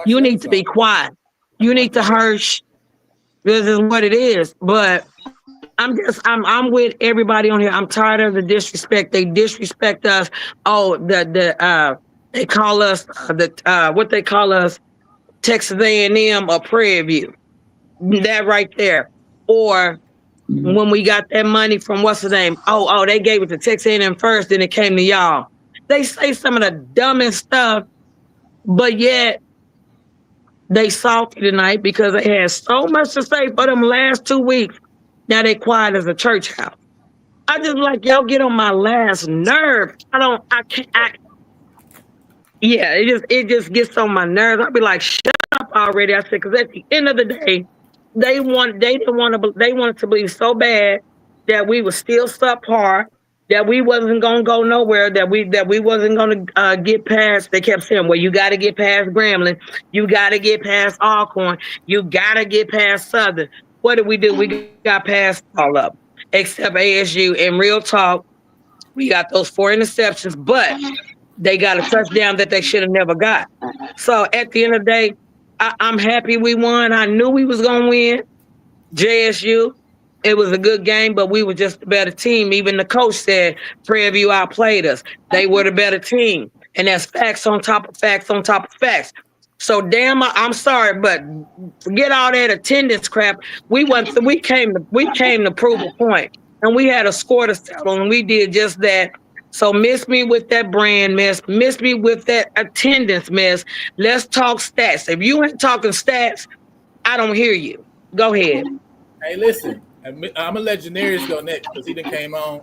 You need to be quiet. You need to hush. This is what it is. But I'm with everybody on here. I'm tired of the disrespect. They disrespect us. Oh, they call us what they call us, Texas A&M or Prairie View. That right there. Or when we got that money from what's the name? Oh, they gave it to Texas A&M first, then it came to y'all. They say some of the dumbest stuff, but yet they salty tonight because they had so much to say for them last 2 weeks. Now they quiet as a church house. I just like y'all get on my last nerve. It just gets on my nerves. I'll be like, shut up already. I said, because at the end of the day, they wanted to believe so bad that we were still subpar, that we wasn't gonna go nowhere, that we wasn't gonna get past. They kept saying, well, you got to get past Grambling, you got to get past Alcorn, you got to get past Southern. What did we do? We got past all of them, except ASU. In real talk, we got those 4 interceptions, but they got a touchdown that they should have never got. So at the end of the day, I'm happy we won. I knew we was going to win. JSU, it was a good game, but we were just a better team. Even the coach said Prairie View outplayed us. They were the better team. And that's facts on top of facts on top of facts. So damn, I'm sorry, but forget all that attendance crap. We came to prove a point, and we had a score to settle, and we did just that. So miss me with that brand mess. Miss me with that attendance mess. Let's talk stats. If you ain't talking stats, I don't hear you. Go ahead. Hey, listen, I'm gonna let Janarius go next because he done came on.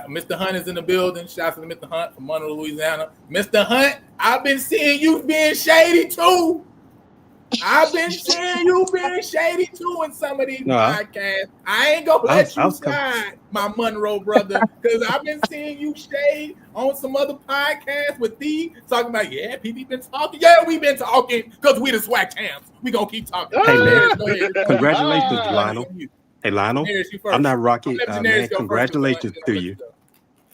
Mr. Hunt is in the building. Shouts to Mr. Hunt from Monroe, Louisiana. Mr. Hunt, I've been seeing you being shady too. I've been seeing you being shady too in some of these podcasts. I ain't gonna let you slide, my Monroe brother, because I've been seeing you shade on some other podcasts with thee talking about, yeah, PB been talking. Yeah, we been talking because we the Swac champs. We gonna keep talking. Hey, man. Go ahead. Congratulations, Lionel. Hey, Lionel. I'm not Rocky. Man, congratulations to you.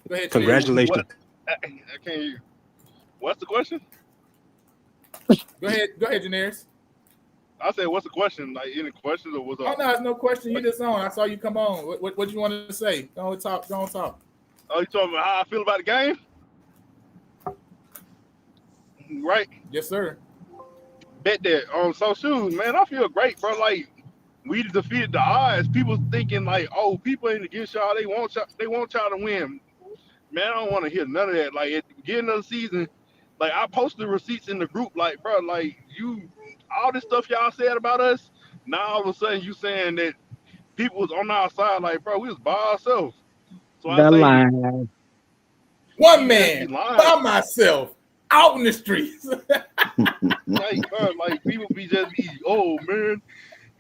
Go ahead. Congratulations. I can't hear you. What's the question? Go ahead, Janarius. I said, what's the question? Like, any questions or what's up? Oh, no, it's no question. You just on. I saw you come on. What you want to say? Go on, talk. Oh, you talking about how I feel about the game? Right? Yes, sir. Bet that. So shoes, man, I feel great, bro. Like, we defeated the odds. People thinking like, oh, people ain't against y'all. They want y'all to win. Man, I don't want to hear none of that. Like, at the beginning of the season, like, I posted receipts in the group, like, bro, like, all this stuff y'all said about us, now all of a sudden you saying that people was on our side, like, bro, we was by ourselves. So I say, line. One man by myself out in the streets. like, bro, like, people be, oh, man,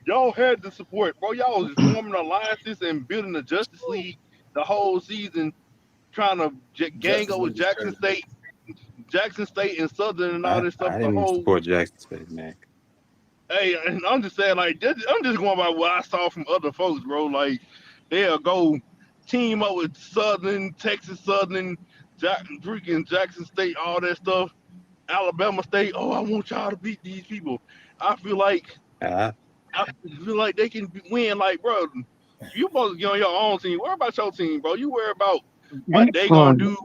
y'all had the support, bro. Y'all was forming alliances and building the Justice League the whole season, trying to gang over Jackson State and Southern and all this stuff. I didn't even support Jackson State, man. Hey, and I'm just saying, like, I'm just going by what I saw from other folks, bro. Like, they'll go team up with Southern, Texas Southern, freaking Jackson State, all that stuff. Alabama State. Oh, I want y'all to beat these people. I feel like they can win. Like, bro, you supposed to get on your own team. Worry about your team, bro. You worry about what they gonna do.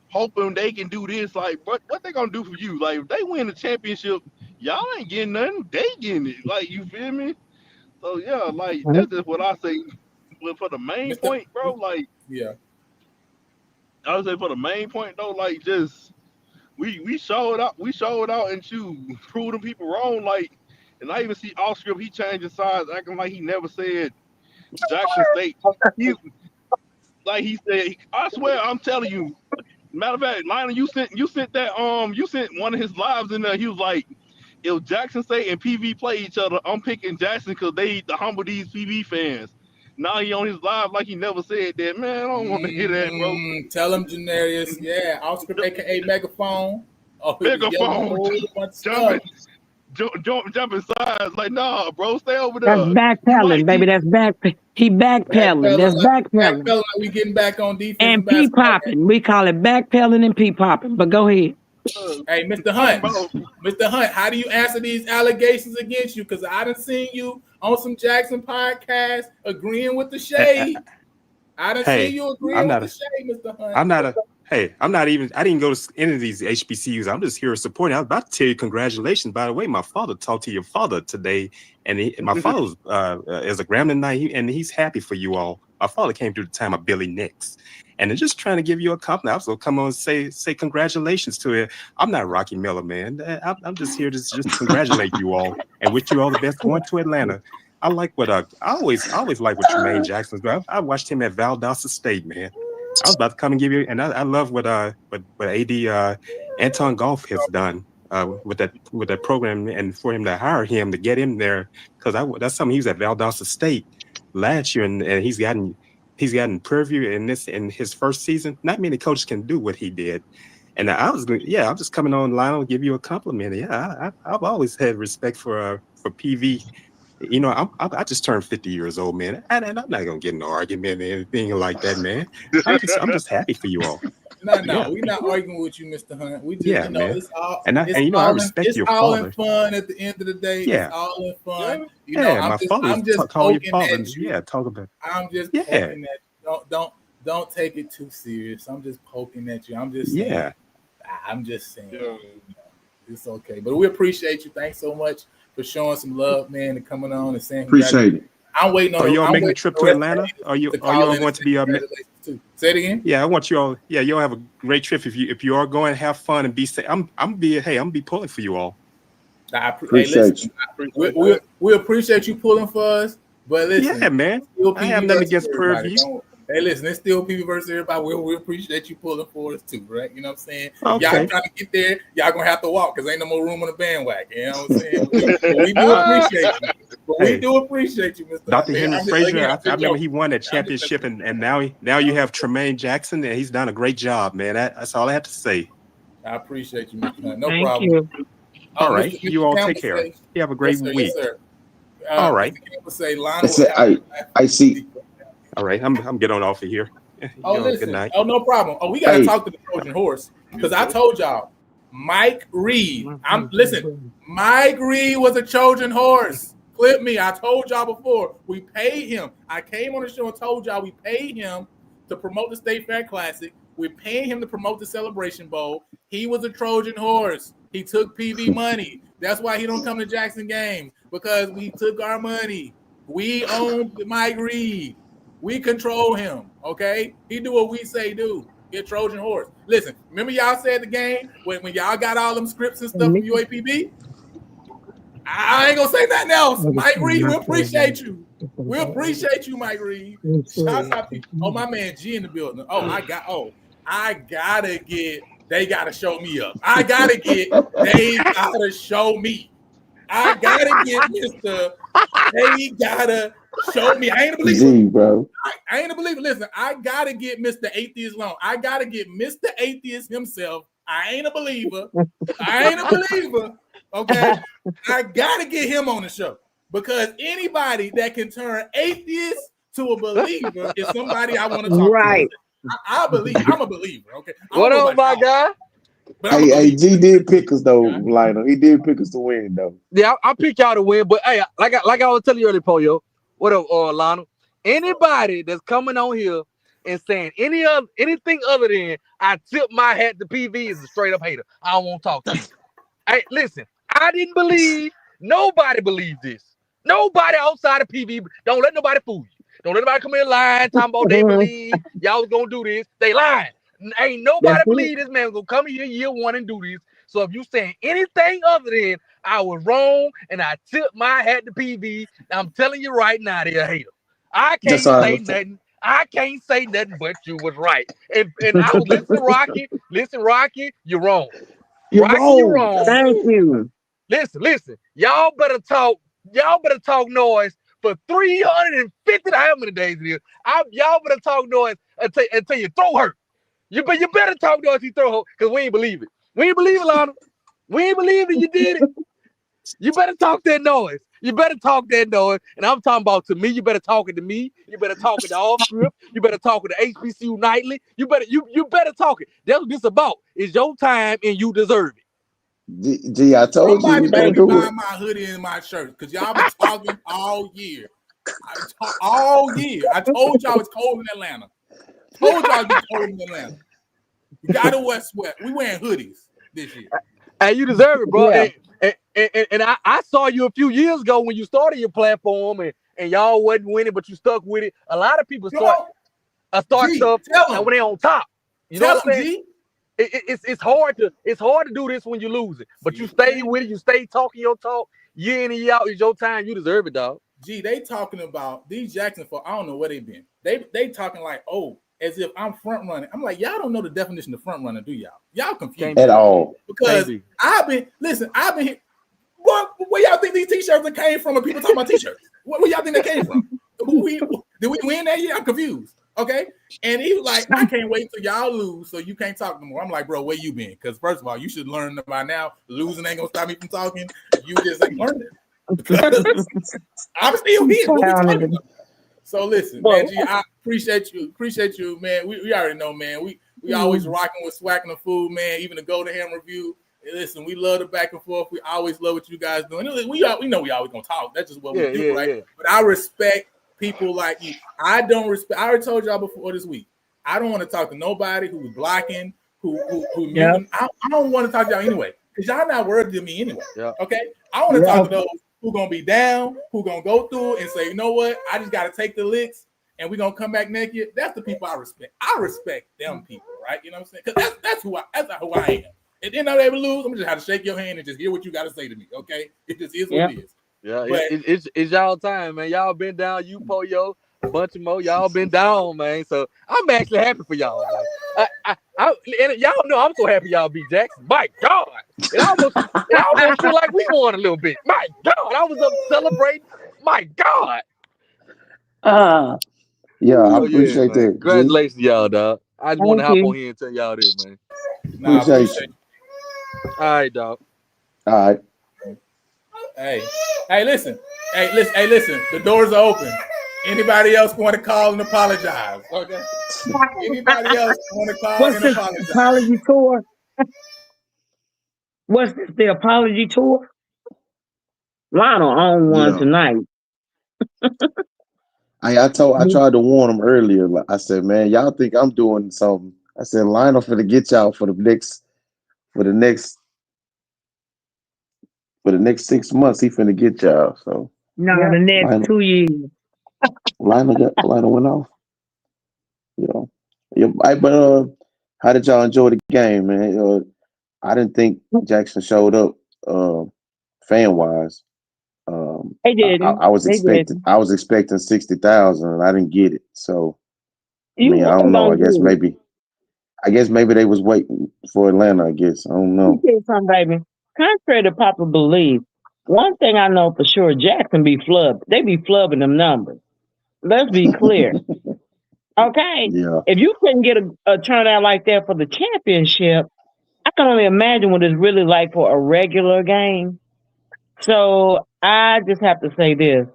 Hoping they can do this. Like, what they gonna do for you? Like, if they win the championship, y'all ain't getting nothing. They getting it. Like, you feel me? So yeah, like, that's just what I say. But for the main point, bro, like, yeah, I would say for the main point though, like, just we showed out and you proved them people wrong. Like, and I even see Oscar, he changing sides, acting like he never said Jackson State. Like he said, I swear, I'm telling you. Matter of fact, Lionel, you sent one of his lives in there. He was like, if Jackson State and PV play each other, I'm picking Jackson because they to humble these PV fans. Now he on his live like he never said that. Man, I don't want to hear that, bro. Tell him, Janarius. Yeah, Oscar, aka Megaphone. Oh, Megaphone. Jumping sides. Like, nah, bro, stay over there. That's backpedaling, baby. That's he backpedaling. That's backpedaling. Like we getting back on defense. And pee popping. We call it backpedaling and pee popping. But go ahead. Hey, Mr. Hunt. Mr. Hunt, how do you answer these allegations against you? Because I done seen you on some Jackson podcast agreeing with the shade. I done seen you agreeing with the shade, Mr. Hunt. I didn't go to any of these HBCUs. I'm just here supporting. I was about to tell you congratulations. By the way, my father talked to your father today, and my father is a Grambling Knight, and he's happy for you all. My father came through the time of Billy Nix, and they're just trying to give you a compliment. I was going to come on and say congratulations to it. I'm not Rocky Miller, man. I'm just here to just congratulate you all and wish you all the best going to Atlanta. I like what I always like what Jermaine Jackson's doing. I watched him at Valdosta State, man. I was about to come and give you, and I love what AD Anton Golf has done with that program, and for him to hire him to get him there, because that's something. He was at Valdosta State last year, and he's gotten purview in his first season. Not many coaches can do what he did, and I'm just coming on, Lionel, give you a compliment. Yeah, I've always had respect for PV. You know, I just turned 50 years old, man, and I'm not gonna get in an argument or anything like that, man. I'm just happy for you all. No, we're not arguing with you, Mr. Hunt. We just, man. It's all, I respect your father. It's all in fun at the end of the day. Yeah. It's all in fun. I'm just poking at you. Yeah, talk about it. I'm just poking at you. Don't take it too serious. I'm just poking at you. I'm just saying, I'm just saying. It's okay. But we appreciate you. Thanks so much for showing some love, man, and coming on and saying appreciate it. I'm waiting on. Are you all making a trip to Atlanta? Are you all going to be too. Say it again. Yeah, I want you all. Yeah, you all have a great trip. If you are going, have fun and be safe. I'm gonna be pulling for you all. Hey, listen, Appreciate you. we appreciate you pulling for us, but listen, Yeah, man. still I have PV nothing versus against everybody. Purview. Hey, listen, it's still PV versus everybody. We appreciate you pulling for us too, right? You know what I'm saying? If y'all Okay. trying to get there, y'all gonna have to walk because ain't no more room on the bandwagon. You know what I'm saying? But we do appreciate you. But we Hey, do appreciate you, Mr. Dr. Henry Frazier. I remember he won that I'm just championship, and now you have Tremaine Jackson, and he's done a great job, man. That's all I have to say. I appreciate you, Mr. Hunt. No Thank problem. you. All right, Mr. you all Campbell take care. say, You have a yes, great sir, week. yes, sir. All right. Mr. Campbell say Lionel I said, I see. All right, I'm getting on off of here. Oh, Good listen. night. Oh, no problem. Oh, we gotta Hey, talk to the Trojan horse because I told y'all, Mike Reed. Mike Reed was a Trojan horse. Clip me. I told y'all before. We paid him. I came on the show and told y'all we paid him to promote the State Fair Classic. We're paying him to promote the Celebration Bowl. He was a Trojan horse. He took PV money. That's why he don't come to Jackson games because we took our money. We own Mike Reed. We control him, okay? He do what we say do. He a Trojan horse. Listen, remember y'all said the game when y'all got all them scripts and stuff from UAPB? I ain't gonna say nothing else. Mike Reed, we appreciate you. We appreciate you, Mike Reed. Shout out to my man G in the building. I gotta get they gotta show me up. They gotta show me. I gotta get Mr. They gotta show me. I ain't a believer. Z, bro. I ain't a believer. Listen, I gotta get Mr. Atheist Long. I gotta get Mr. Atheist himself. I ain't a believer. Okay. I gotta get him on the show because anybody that can turn atheist to a believer is somebody I want to talk Right. to. I believe. I'm a believer. Okay. What up, my guy? Hey, G did pick us though, Lionel. He did pick us to win though. Yeah, I pick y'all to win, but hey, like I was telling you earlier, Pollo. What up, Lionel? Anybody that's coming on here and saying anything other than I tip my hat to PV is a straight up hater. I don't want to talk to you. Hey, listen, I didn't believe. Nobody believed this. Nobody outside of PV. Don't let nobody fool you. Don't let nobody come in lying, talking about they believe y'all was gonna do this. They lying. Ain't nobody believe this man was gonna come here year one and do this. So if you saying anything other than I was wrong and I tipped my hat to PV, I'm telling you right now, they're a hater. I can't say nothing. I can't say nothing but you was right. And I was listen, Rocky, you're wrong. You're wrong. Thank you. Listen. Y'all better talk noise for 350 however many days it is. Y'all better talk noise until your throat hurt. You better talk noise until your throat hurt because we ain't believe it. We ain't believe it, Lana. We ain't believe it. You did it. You better talk that noise. And I'm talking about to me. You better talk it to me. You better talk it to Off Script. You better talk it to HBCU Nightly. You better talk it. That's what this about. It's your time and you deserve it. G, I told you Somebody we better gonna be do buying it. my hoodie and my shirt because y'all been talking all year. All year. I told y'all it's cold in Atlanta. We gotta wear sweat. We wearing hoodies this year. And you deserve it, bro. Yeah. And I saw you a few years ago when you started your platform and y'all wasn't winning, but you stuck with it. A lot of people start stuff when they on top. You know what I'm saying? G. It's hard to do this when you lose it, but you stay with it. You stay talking your talk year in and year out. It's your time. You deserve it, dog. G, they talking about these Jackson for I don't know where they been. They talking like as if I'm front running. I'm like, y'all don't know the definition of front runner, do y'all? Y'all confused at all. because I've been here. Where y'all think these t-shirts came from when people talk about t-shirts? Where y'all think they came from? Did we win that year? I'm confused. Okay. And he was like, I can't wait till y'all lose so you can't talk no more. I'm like, bro, where you been? Because first of all, you should learn by now. Losing ain't gonna stop me from talking. You just ain't learning. I'm still here. What we talking about? So listen, man, G, I appreciate you, man. We already know, man. We always rocking with Swac and the Food, man. Even the Golden Ham review. Listen, we love the back and forth. We always love what you guys doing. We know we always gonna talk. That's just what we do, right? Yeah. But I respect people like you. I already told y'all before this week. I don't want to talk to nobody who's blocking, who muting. I don't want to talk to y'all anyway, because y'all not worthy of me anyway. Yeah. Okay. I want to talk to those who gonna be down, who gonna go through and say, you know what? I just gotta take the licks and we're gonna come back naked. That's the people I respect. I respect them people, right? You know what I'm saying? Because that's who I am. At the end of the day, we lose. I'm gonna just have to shake your hand and just hear what you got to say to me. Okay, it just is what it is. Yeah, But it's y'all time, man. Y'all been down, you Poyo, a bunch of more. Y'all been down, man. So I'm actually happy for y'all, man. And y'all know I'm so happy y'all beat Jackson. My God, it almost feel like we won a little bit. My God, I was up celebrating. My God. Yeah, I Oh yeah, appreciate man. that, G. Congratulations, y'all, dog. I just want to Thank hop you. on here and tell y'all this, man. nah, I Appreciate appreciate you. All right, dog. All right. Hey, listen. Listen. The doors are open. Anybody else want to call and apologize? Okay. Anybody else want to call What's and this apologize? apology tour? What's this, the apology tour? Lionel on one Yeah. tonight. I tried to warn them earlier. Like, I said, man, y'all think I'm doing something. I said, Lionel finna get y'all for the next 6 months. He finna get y'all. So No, Yep. the next Lionel, 2 years. Lionel went off. You know. Yeah, but how did y'all enjoy the game, man? I didn't think Jackson showed up fan wise. They didn't. I was They expecting didn't. 60,000 and I didn't get it. So I You mean, I don't wasn't know. gonna get it. I guess maybe they was waiting for Atlanta, I guess. I don't Let me know. tell you something, baby. Contrary to popular belief, one thing I know for sure, Jackson be flubbed. They be flubbing them numbers. Let's be clear. Okay? Yeah. If you couldn't get a turnout like that for the championship, I can only imagine what it's really like for a regular game. So I just have to say this.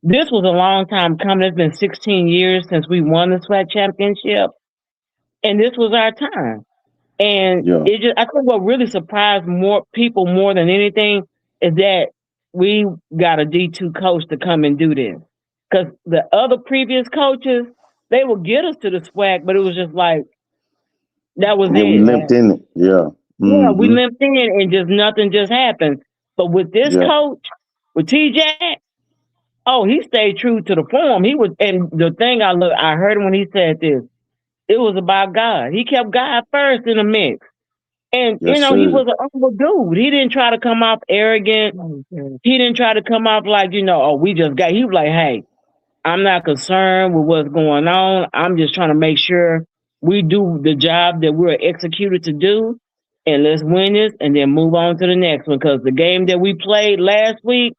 This was a long time coming. It's been 16 years since we won the SWAC championship, and this was our time. And Yeah. I think what really surprised more people more than anything is that we got a D2 coach to come and do this. Because the other previous coaches, they would get us to the SWAC, but it was just like, that was Yeah, we it. limped in it. Yeah. Yeah, we Mm-hmm. limped in and just nothing just happened. But with this Yeah. coach, with TJ, oh, he stayed true to the form. He was, and the thing I heard when he said this, it was about God. He kept God first in the mix. And, Yes, he sir. was an humble dude. He didn't try to come off arrogant. He didn't try to come off like, oh, we just got, he was like, hey, I'm not concerned with what's going on. I'm just trying to make sure we do the job that we're executed to do. And let's win this and then move on to the next one. Because the game that we played last week,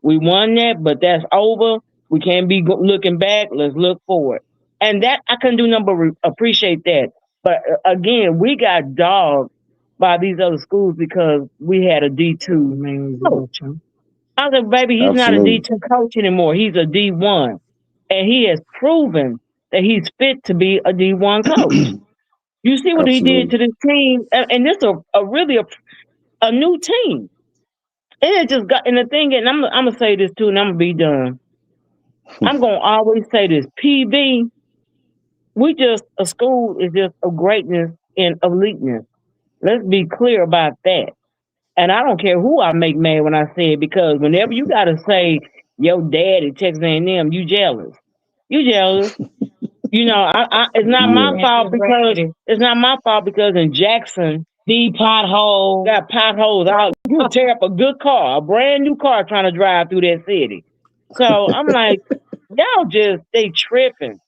we won that, but that's over. We can't be looking back. Let's look forward. And that, I couldn't do nothing but appreciate that. But again, we got dogged by these other schools because we had a D2 coach. I was like, baby, he's not a Absolutely. D2 coach anymore. He's a D1. And he has proven that he's fit to be a D1 coach. You see what he did Absolutely. to this team? And this is really a new team. And it just got, and the thing, and I'm going to say this too, and I'm going to be done. I'm going to always say this. PB, a school is just of greatness and eliteness. Let's be clear about that. And I don't care who I make mad when I say it, because whenever you got to say your dad at Texas A&M, you jealous. You jealous. It's not my Yeah. fault because in Jackson, the pothole got potholes out. You tear up a good car, a brand new car trying to drive through that city. So I'm like, they tripping.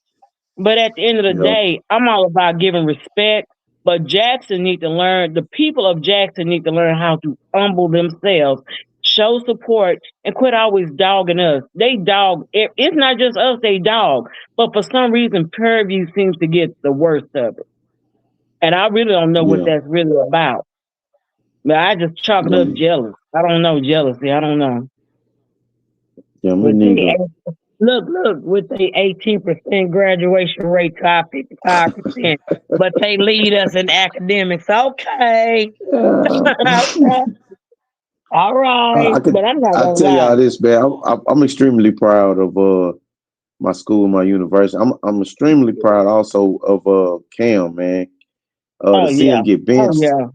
But at the end of the Yeah. day, I'm all about giving respect. But the people of Jackson need to learn how to humble themselves, show support, and quit always dogging us. They dog, it's not just us, they dog. But for some reason, Prairie View seems to get the worst of it. And I really don't know what Yeah. that's really about. But I just chalk it Yeah. up jealous. I don't know, jealousy. I don't know. Yeah. Me But neither. look, with the 18% graduation rate to our 55%, but they lead us in academics. Okay. Yeah. Okay. All right. But I'm not I gonna tell lie. y'all this, man. I'm extremely proud of my school, my university. I'm extremely proud also of Cam, man. To Oh see yeah. him get Oh benched, yeah.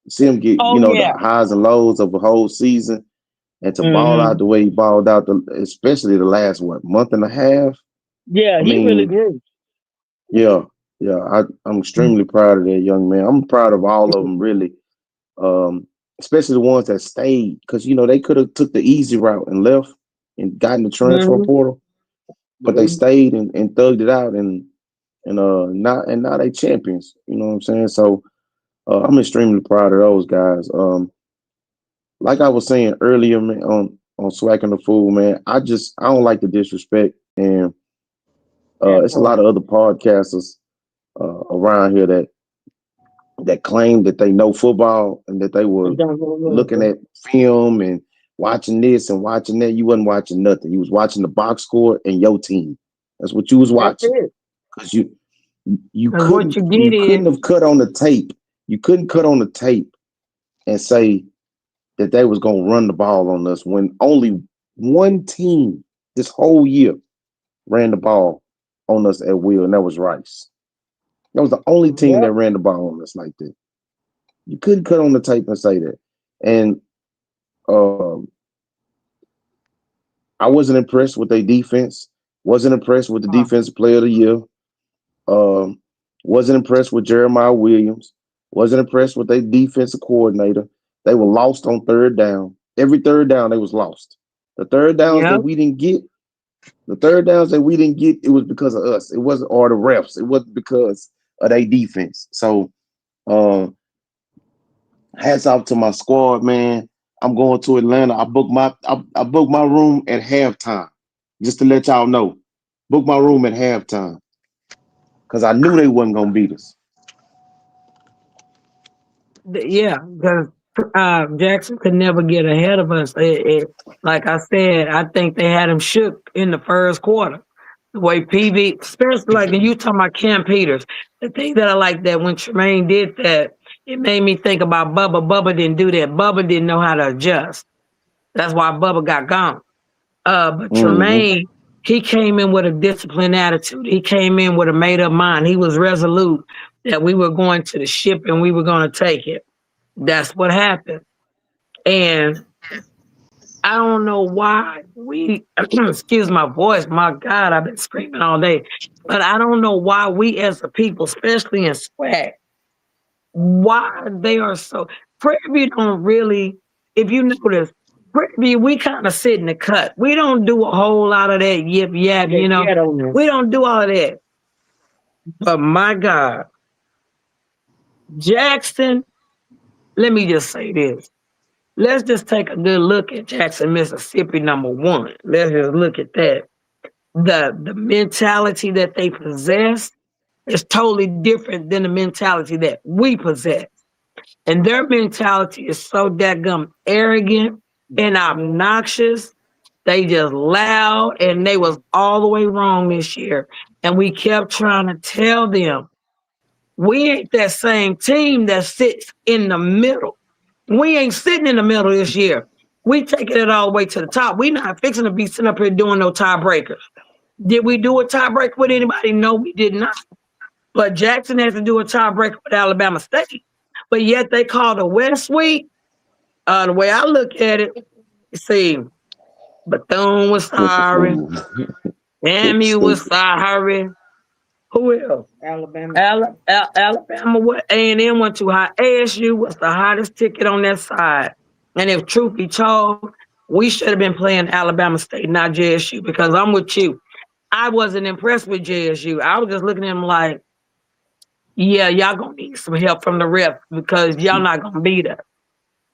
see him get Oh the yeah. highs and lows of a whole season. and to ball out Mm-hmm. the way he balled out, especially the last month and a half. Yeah, I he really mean, grew. yeah, yeah. I'm extremely proud of that young man. I'm proud of all of them, really. Um, Especially the ones that stayed, because they could have took the easy route and left and gotten the transfer Mm-hmm. portal, but they stayed and thugged it out now they champions. You know what I'm saying? So I'm extremely proud of those guys. Like I was saying earlier, man, on Swack and the Fool, man, I don't like the disrespect, and That it's a part. lot of other podcasters around here that claim that they know football and that they were And don't go looking rugby. at film and watching this and watching that. You wasn't watching nothing. You was watching the box score and your team. That's what you was That's watching, it. because you Because what couldn't you you get couldn't is, have cut on the tape. You couldn't cut on the tape and say that they was gonna run the ball on us when only one team this whole year ran the ball on us at will, and that was Rice. That was the only team yep, that ran the ball on us like that. You couldn't cut on the tape and say that. And um, I wasn't impressed with their defense. Wasn't impressed with the defensive player of the year. Um, wasn't impressed with Jeremiah Williams. Wasn't impressed with their defensive coordinator. They were lost on third down. Every third down they was lost. The third downs that yep. we didn't get, it was because of us. It wasn't or the refs. It wasn't because of their defense. So um, hats off to my squad, man. I'm going to Atlanta. I booked my room at halftime. Just to let y'all know. Booked my room at halftime. Because I knew they wasn't gonna beat us. Yeah, because Jackson could never get ahead of us. Like I said, I think they had him shook in the first quarter. The way PV, especially like when you talking about Cam Peters, the thing that I like that when Tremaine did that, it made me think about Bubba. Bubba didn't do that. Bubba didn't know how to adjust. That's why Bubba got gone. But Mm-hmm. Tremaine, he came in with a disciplined attitude. He came in with a made up mind. He was resolute that we were going to the ship and we were going to take it. That's what happened. And I don't know why excuse my voice, my God, I've been screaming all day. But I don't know why we as a people, especially in Swac, why they are so Prairie View don't really, if you notice, Prairie View, we kind of sit in the cut. We don't do a whole lot of that yip yap, Yeah, yeah, don't We know. don't do all of that. But my God, Jackson, let me just say this. Let's just take a good look at Jackson, Mississippi, number one. Let's just look at that. The mentality that they possess is totally different than the mentality that we possess. And their mentality is so dadgum arrogant and obnoxious. They just loud and they was all the way wrong this year. And we kept trying to tell them, we ain't that same team that sits in the middle. We ain't sitting in the middle this year. We taking it all the way to the top. We not fixing to be sitting up here doing no tiebreakers. Did we do a tiebreaker with anybody? No, we did not. But Jackson has to do a tiebreaker with Alabama State. But yet they call the West Suite. The way I look at it, you see, Bethune was sorry. Amu was sorry. Who else? Alabama. Alabama, what A&M went too high. ASU was the hottest ticket on that side. And if truth be told, we should have been playing Alabama State, not JSU, because I'm with you. I wasn't impressed with JSU. I was just looking at them like, yeah, y'all gonna need some help from the ref because y'all not gonna beat us.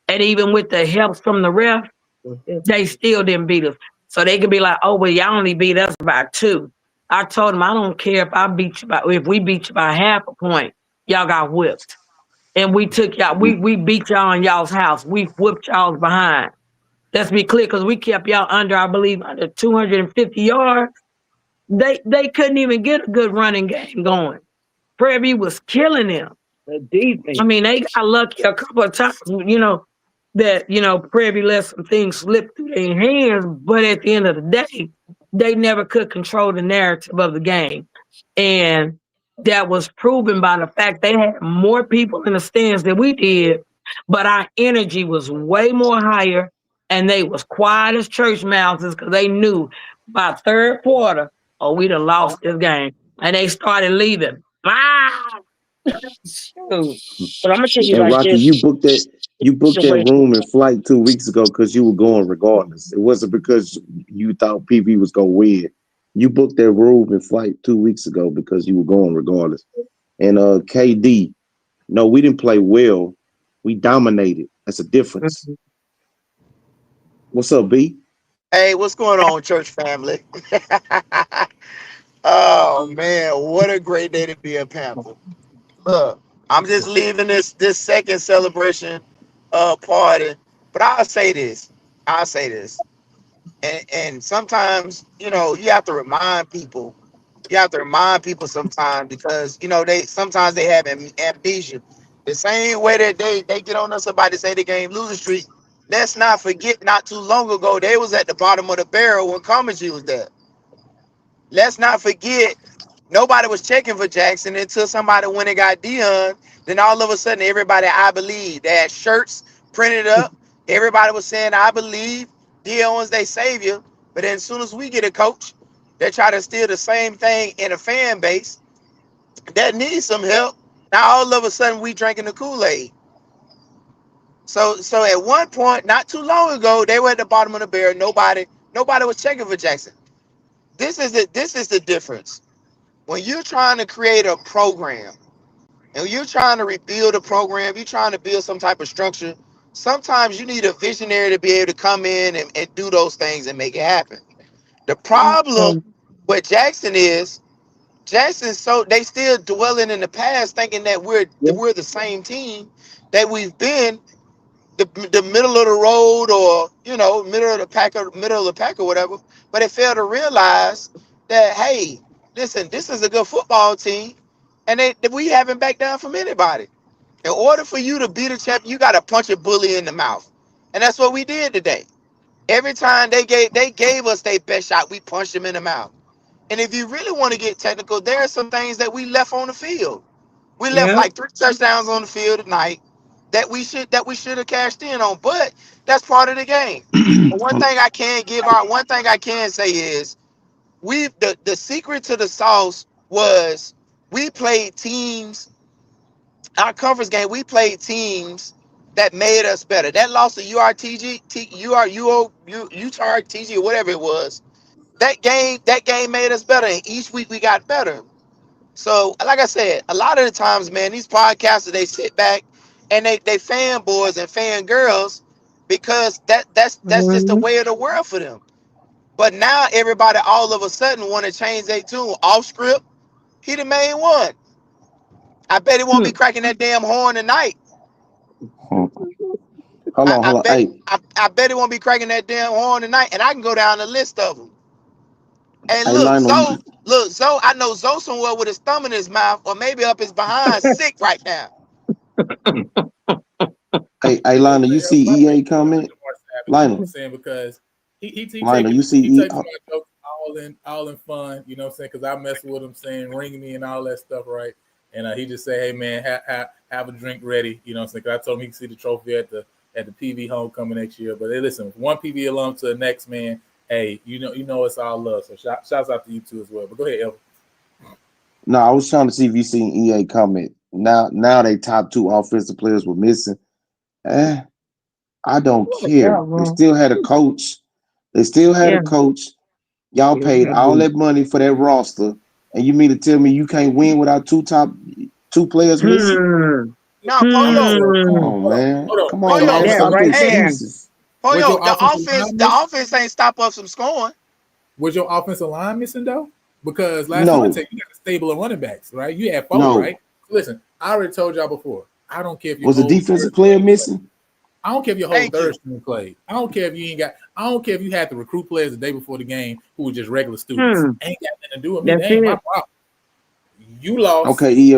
And even with the help from the ref, they still didn't beat us. So they could be like, oh, well, y'all only beat us by 2. I told them, I don't care if we beat you by half a point, y'all got whipped. And we took y'all, we beat y'all in y'all's house. We whipped y'all's behind. Let's be clear, because we kept y'all under, I believe, under 250 yards. They couldn't even get a good running game going. Prairie View was killing them. The defense. I mean, they got lucky a couple of times, that, Prairie View let some things slip through their hands, but at the end of the day, they never could control the narrative of the game. And that was proven by the fact they had more people in the stands than we did, but our energy was way more higher and they was quiet as church mouses because they knew by third quarter, oh, we'd have lost this game, and they started leaving. Ah, shoot. But I'm gonna tell you And like Rocky, this: you booked the that way room and flight 2 weeks ago because you were going regardless. It wasn't because you thought PV was gonna win. You booked that room and flight 2 weeks ago because you were going regardless. And KD, no, we didn't play well. We dominated. That's a difference. What's up, B? Hey, what's going on, church family? Oh man, what a great day to be a Panther. Look, I'm just leaving this second celebration party, but I'll say this. I'll say this. And sometimes, you have to remind people. You have to remind people sometimes because they sometimes they have amnesia. The same way that they get on us about to say the game losing streak. Let's not forget, not too long ago, they was at the bottom of the barrel when Comedy was there. Let's not forget, nobody was checking for Jackson until somebody went and got Dion. Then all of a sudden, everybody, I believe, they had shirts printed up. Everybody was saying, I believe Dion's their savior. But then as soon as we get a coach, they try to steal the same thing in a fan base that needs some help. Now all of a sudden we drinking the Kool-Aid. So at one point, not too long ago, they were at the bottom of the barrel. Nobody was checking for Jackson. This is the difference. When you're trying to create a program and you're trying to rebuild a program, you're trying to build some type of structure, sometimes you need a visionary to be able to come in and do those things and make it happen. The problem with Jackson is so they still dwelling in the past thinking that we're the same team that we've been, the middle of the road, or middle of the pack or whatever. But they fail to realize that, hey, listen, this is a good football team, and we haven't backed down from anybody. In order for you to beat a champ, you got to punch a bully in the mouth, and that's what we did today. Every time they gave us their best shot, we punched them in the mouth. And if you really want to get technical, there are some things that we left on the field. We left yeah. like 3 touchdowns on the field tonight that we should have cashed in on, but that's part of the game. But one thing I can say is the secret to the sauce was we played teams, our conference game, we played teams that made us better. That loss to UTRTG, or whatever it was, that game made us better, and each week we got better. So, like I said, a lot of the times, man, these podcasters, they sit back and they fanboys and fangirls because that's just the Mhm. way of the world for them. But now everybody all of a sudden want to change their tune. Off script, he the main one. I bet he won't be cracking that damn horn tonight. Hold I, on, I hold on. bet Hey, I bet he won't be cracking that damn horn tonight, and I can go down the list of them. And hey, look, Lionel, you, Zoe, I know Zoe somewhere with his thumb in his mouth or maybe up his behind, sick right now. hey, You know what Lionel, I'm you saying? see My EA appreciation comment? to Mark Savage, you know what I'm Lionel, saying? Because he Lionel, taking you see he takes E. my jokes all in fun, you know what I'm saying? Because I mess with him saying ring me and all that stuff, right? And he just say, hey man, have a drink ready, you know what I'm saying? Because I told him he can see the trophy at the PV homecoming next year. But hey, listen, one PV alum to the next, man. Hey, you know it's all love. So shouts out to you too as well. But go ahead, Elvin. No, I was trying to see if you seen EA comment. Now they top two offensive players were missing. Eh, I don't Yeah, care. They well, still had a coach. They still had yeah. a coach. Y'all You paid have all to. that money for that roster, and you mean to tell me you can't win without two players missing? Now, All right, Pollo, so Come Hmm. on, man. hold on. Come Was on, your man. Pollo, That offensive Stop the right line there. miss? excuses. Was Pollo, your the offensive offense, line the miss? offense ain't stop us from scoring. Was your offensive line missing though? Because last time I No, checked, you got a stable of running backs, right? You had four, no. right? Listen, I already told y'all before. I don't care if your Was the whole defensive third player string play. missing? I don't care if your whole Thank third you. string played. I don't care if you ain't got. I don't care if you had to recruit players the day before the game who were just regular students. Hmm. Ain't got nothing to do with me. That's That ain't my it. problem. You lost. Okay, EA.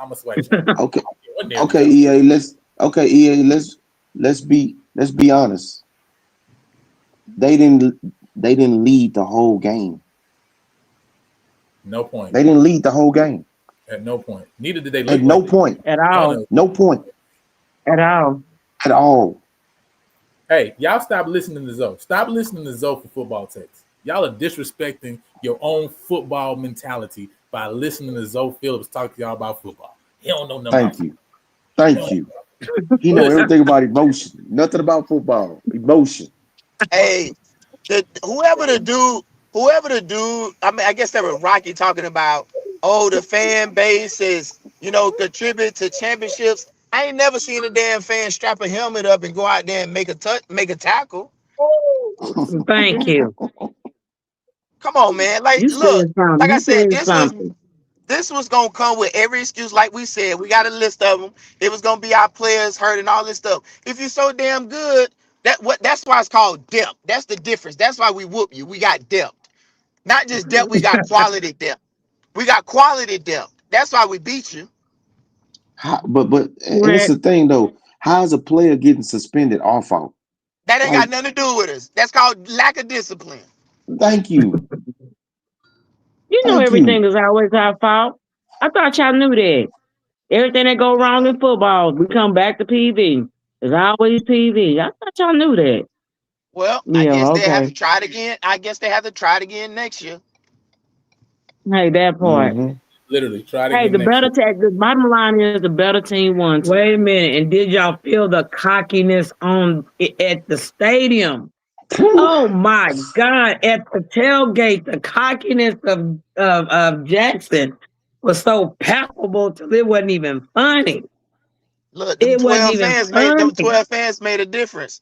I'm a Swac champion. Okay, I don't care what narrative okay, y'all EA. Let's be honest. They didn't lead the whole game. No point. They didn't lead the whole game. At no point. Neither did they At look no like they did. point. At None all. of No point At all. at all. Hey, y'all stop listening to Zoe. Stop listening to Zoe for football takes. Y'all are disrespecting your own football mentality by listening to Zoe Phillips talk to y'all about football. He don't know nothing about Thank football. you. Thank you. He But know listen, everything about emotion. Nothing about football. Emotion. Hey, whoever the dude, I mean, I guess that was Rocky talking about, oh, the fan base is, contribute to championships. I ain't never seen a damn fan strap a helmet up and go out there and make a tackle. Thank you. Come on, man. Like, You look, said something. like I You said, said this was something. this was gonna come with every excuse, like we said. We got a list of them. It was gonna be our players hurt and all this stuff. If you're so damn good, that's why it's called depth. That's the difference. That's why we whoop you. We got depth. Not just depth, we got quality depth. We got quality depth. That's why we beat you. And it's Correct. the thing though. How's a player getting suspended off out? That ain't got Like, nothing to do with us. That's called lack of discipline. thank you. You know Thank you. everything is always our fault. I thought y'all knew that. Everything that go wrong in football, we come back to PV. It's always PV. I thought y'all knew that. Well, I Yeah, guess they have okay. to try it again. I guess they have to try it again next year. Hey, that part. Mm-hmm. literally, try it Hey, again next year. the bottom line is the better team won. Wait a minute. And did y'all feel the cockiness at the stadium? Oh my God. At the tailgate, the cockiness of Jackson was so palpable till it wasn't even funny. Look, them It wasn't 12 even fans made them funny. 12 fans made a difference.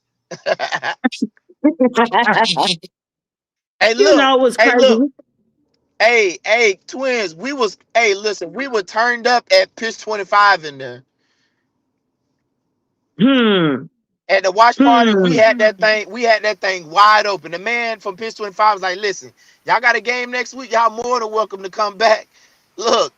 Hey, You look, know, it was hey, crazy. look, hey, twins. Listen, we were turned up at pitch 25 in there. Hmm. At the watch party, we Hmm. had that thing wide open. The man from pitch 25 was like, listen, y'all got a game next week. Y'all more than welcome to come back. Look,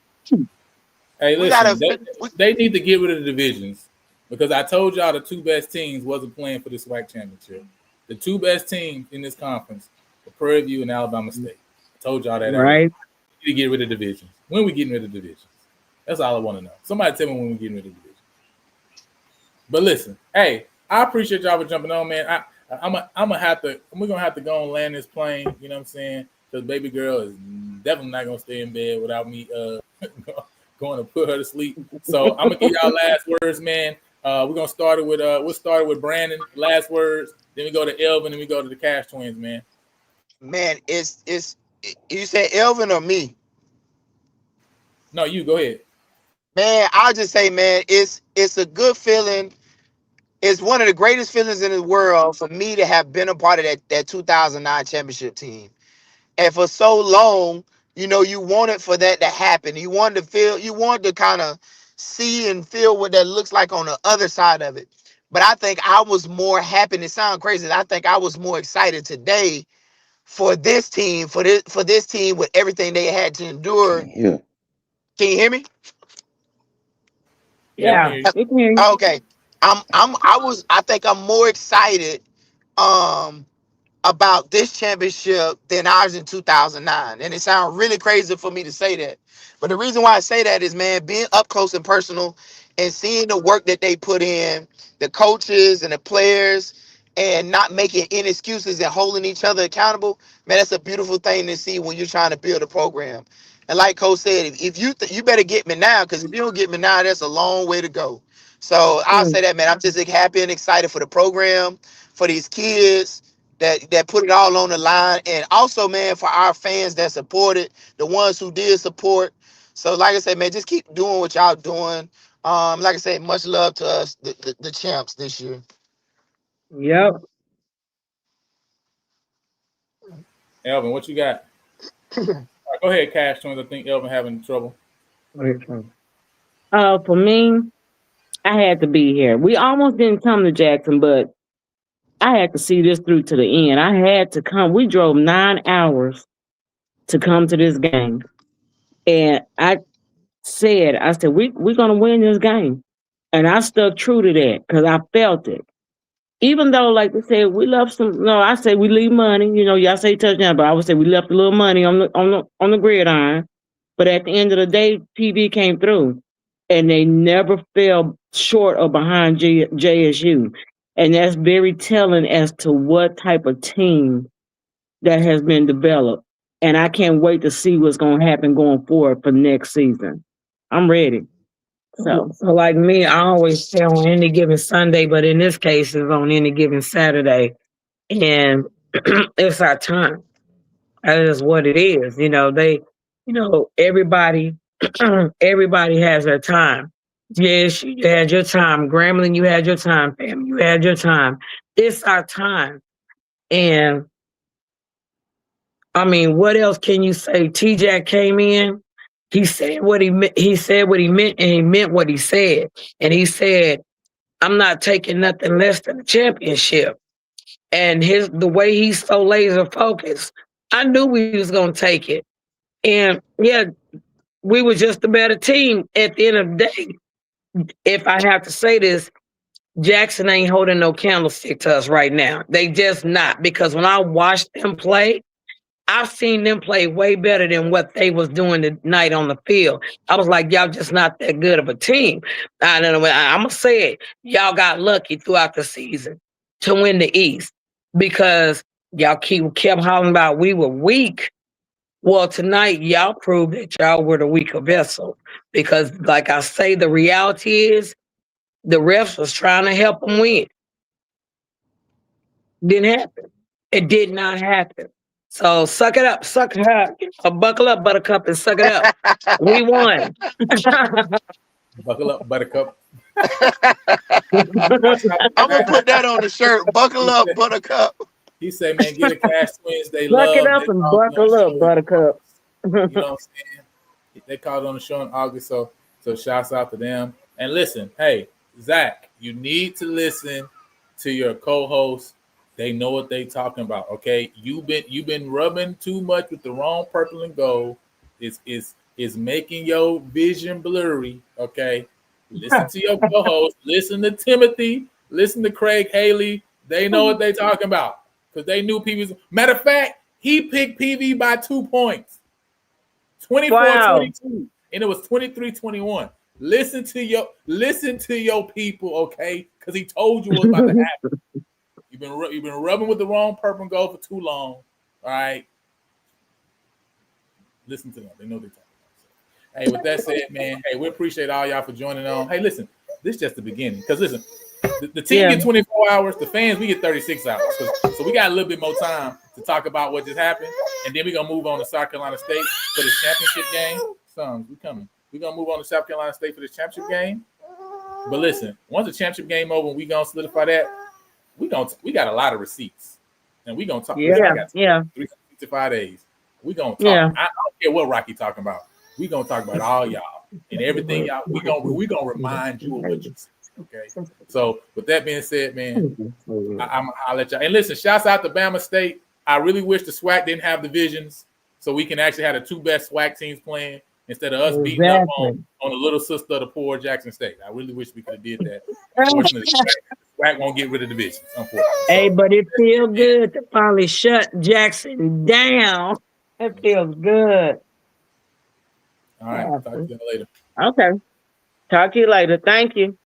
Hey, we got listen, a they need to get rid of the divisions because I told y'all the two best teams wasn't playing for the SWAC championship. The two best teams in this conference were Prairie View and Alabama State. I told y'all that already. Right. We need to get rid of divisions. When we getting rid of divisions? That's all I want to know. Somebody tell me when we getting rid of divisions. But listen, hey, I appreciate y'all for jumping on, man. We're gonna have to go and land this plane. You know what I'm saying? Because baby girl is definitely not gonna stay in bed without me going to put her to sleep. So I'm gonna give y'all last words, man. We're gonna start it with we'll start it with Brandon. Last words. Then we go to Elvin, and we go to the Cash Twins, man. man. It's you said Elvin or me? No, you go ahead. Man, I'll just say, man, it's a good feeling. It's one of the greatest feelings in the world for me to have been a part of that 2009 championship team. And for so long, you wanted for that to happen. You wanted to kind of see and feel what that looks like on the other side of it. But I think I was more happy. And it sounds crazy. I think I was more excited today for this team, for this team with everything they had to endure. Can't hear. Can you hear me? Yeah, we can Yeah. hear you. It can. Okay. I think I'm more excited um about this championship than ours in 2009. And it sounds really crazy for me to say that. But the reason why I say that is, man, being up close and personal and seeing the work that they put in, the coaches and the players, and not making any excuses and holding each other accountable, man, that's a beautiful thing to see when you're trying to build a program. And like Coach said, if you better get me now, because if you don't get me now, that's a long way to go. So I'll Mm. say that, man. I'm just happy and excited for the program, for these kids that put it all on the line, and also, man, for our fans that supported, the ones who did support. So like I said, man, just keep doing what y'all doing. Like I said, much love to us, the champs this year. Yep. Elvin, what you got? All right, go ahead, Cash Twins. I think Elvin having trouble. For me, I had to be here. We almost didn't come to Jackson, but I had to see this through to the end. I had to come. We drove 9 hours to come to this game. And I said, we're gonna win this game. And I stuck true to that because I felt it. Even though, like they said, we left some. No, I say we leave money. Y'all say touchdown, but I would say we left a little money on the gridiron. But at the end of the day, PV came through, and they never fell short or behind JSU. And that's very telling as to what type of team that has been developed. And I can't wait to see what's going to happen going forward for next season. I'm ready. So like me, I always say on any given Sunday, but in this case, it's on any given Saturday. And it's our time. That is what it is. Everybody, everybody has their time. Yes, you had your time. Grambling, you had your time, fam. You had your time. It's our time. And I mean, what else can you say? T-Jack came in. He said what he meant. He said what he meant, and he meant what he said. And he said, "I'm not taking nothing less than a championship." And the way he's so laser focused, I knew we was gonna take it. And yeah, we were just a better team at the end of the day. If I have to say this, Jackson ain't holding no candlestick to us right now. They just not, because when I watched them play, I've seen them play way better than what they was doing tonight on the field. I was like, y'all just not that good of a team. I don't know. I'm gonna say it. Y'all got lucky throughout the season to win the East because y'all kept hollering about we were weak. Well, tonight y'all proved that y'all were the weaker vessel because, like I say, the reality is the refs was trying to help them win. Didn't happen. It did not happen. So suck it up, buckle up, Buttercup, and suck it up. We won. Buckle up, Buttercup. I'm gonna put that on the shirt. Buckle up, Buttercup. He said, "Man, get a Cash Twins. They Suck it love. up They and called it on buckle the up, show. Buttercup. You know what I'm saying? They called on the show in August, so shouts out to them. And listen, hey, Zach, you need to listen to your co-host. They know what they talking about. Okay, you've been rubbing too much with the wrong purple and gold. Is making your vision blurry. Okay, listen to your co-host. Listen to Timothy. Listen to Craig Haley. They know what they talking about because they knew PV. Matter of fact, he picked PV by 2 points, 24-22, and it was 23-21. Listen to your people, okay? Because he told you what was about to happen. You've been rubbing with the wrong purple and gold for too long. All right. Listen to them. They know what they're talking about. Hey, with that said, man, hey, we appreciate all y'all for joining on. Hey, listen, this is just the beginning. Because listen, the team get 24 hours, the fans, we get 36 hours. So we got a little bit more time to talk about what just happened. And then we're going to move on to South Carolina State for the championship game. Sons, we coming. We're going to move on to South Carolina State for the championship game. But listen, once the championship game over, we going to solidify that. We got a lot of receipts. And we going to talk. Yeah, I got yeah. 365 days. We going to talk. Yeah. I don't care what Rocky talking about. We going to talk about all y'all and everything y'all. We gonna remind you of what you said. Okay. So with that being said, man, I'll let y'all. And listen, shouts out to Bama State. I really wish the SWAC didn't have divisions, so we can actually have the two best SWAC teams playing instead of us beating up on the little sister of the poor Jackson State. I really wish we could have did that. Unfortunately, SWAC won't get rid of divisions. Unfortunately. Hey, but it feels good to finally shut Jackson down. It feels good. All right. Talk to you later. Okay. Talk to you later. Thank you.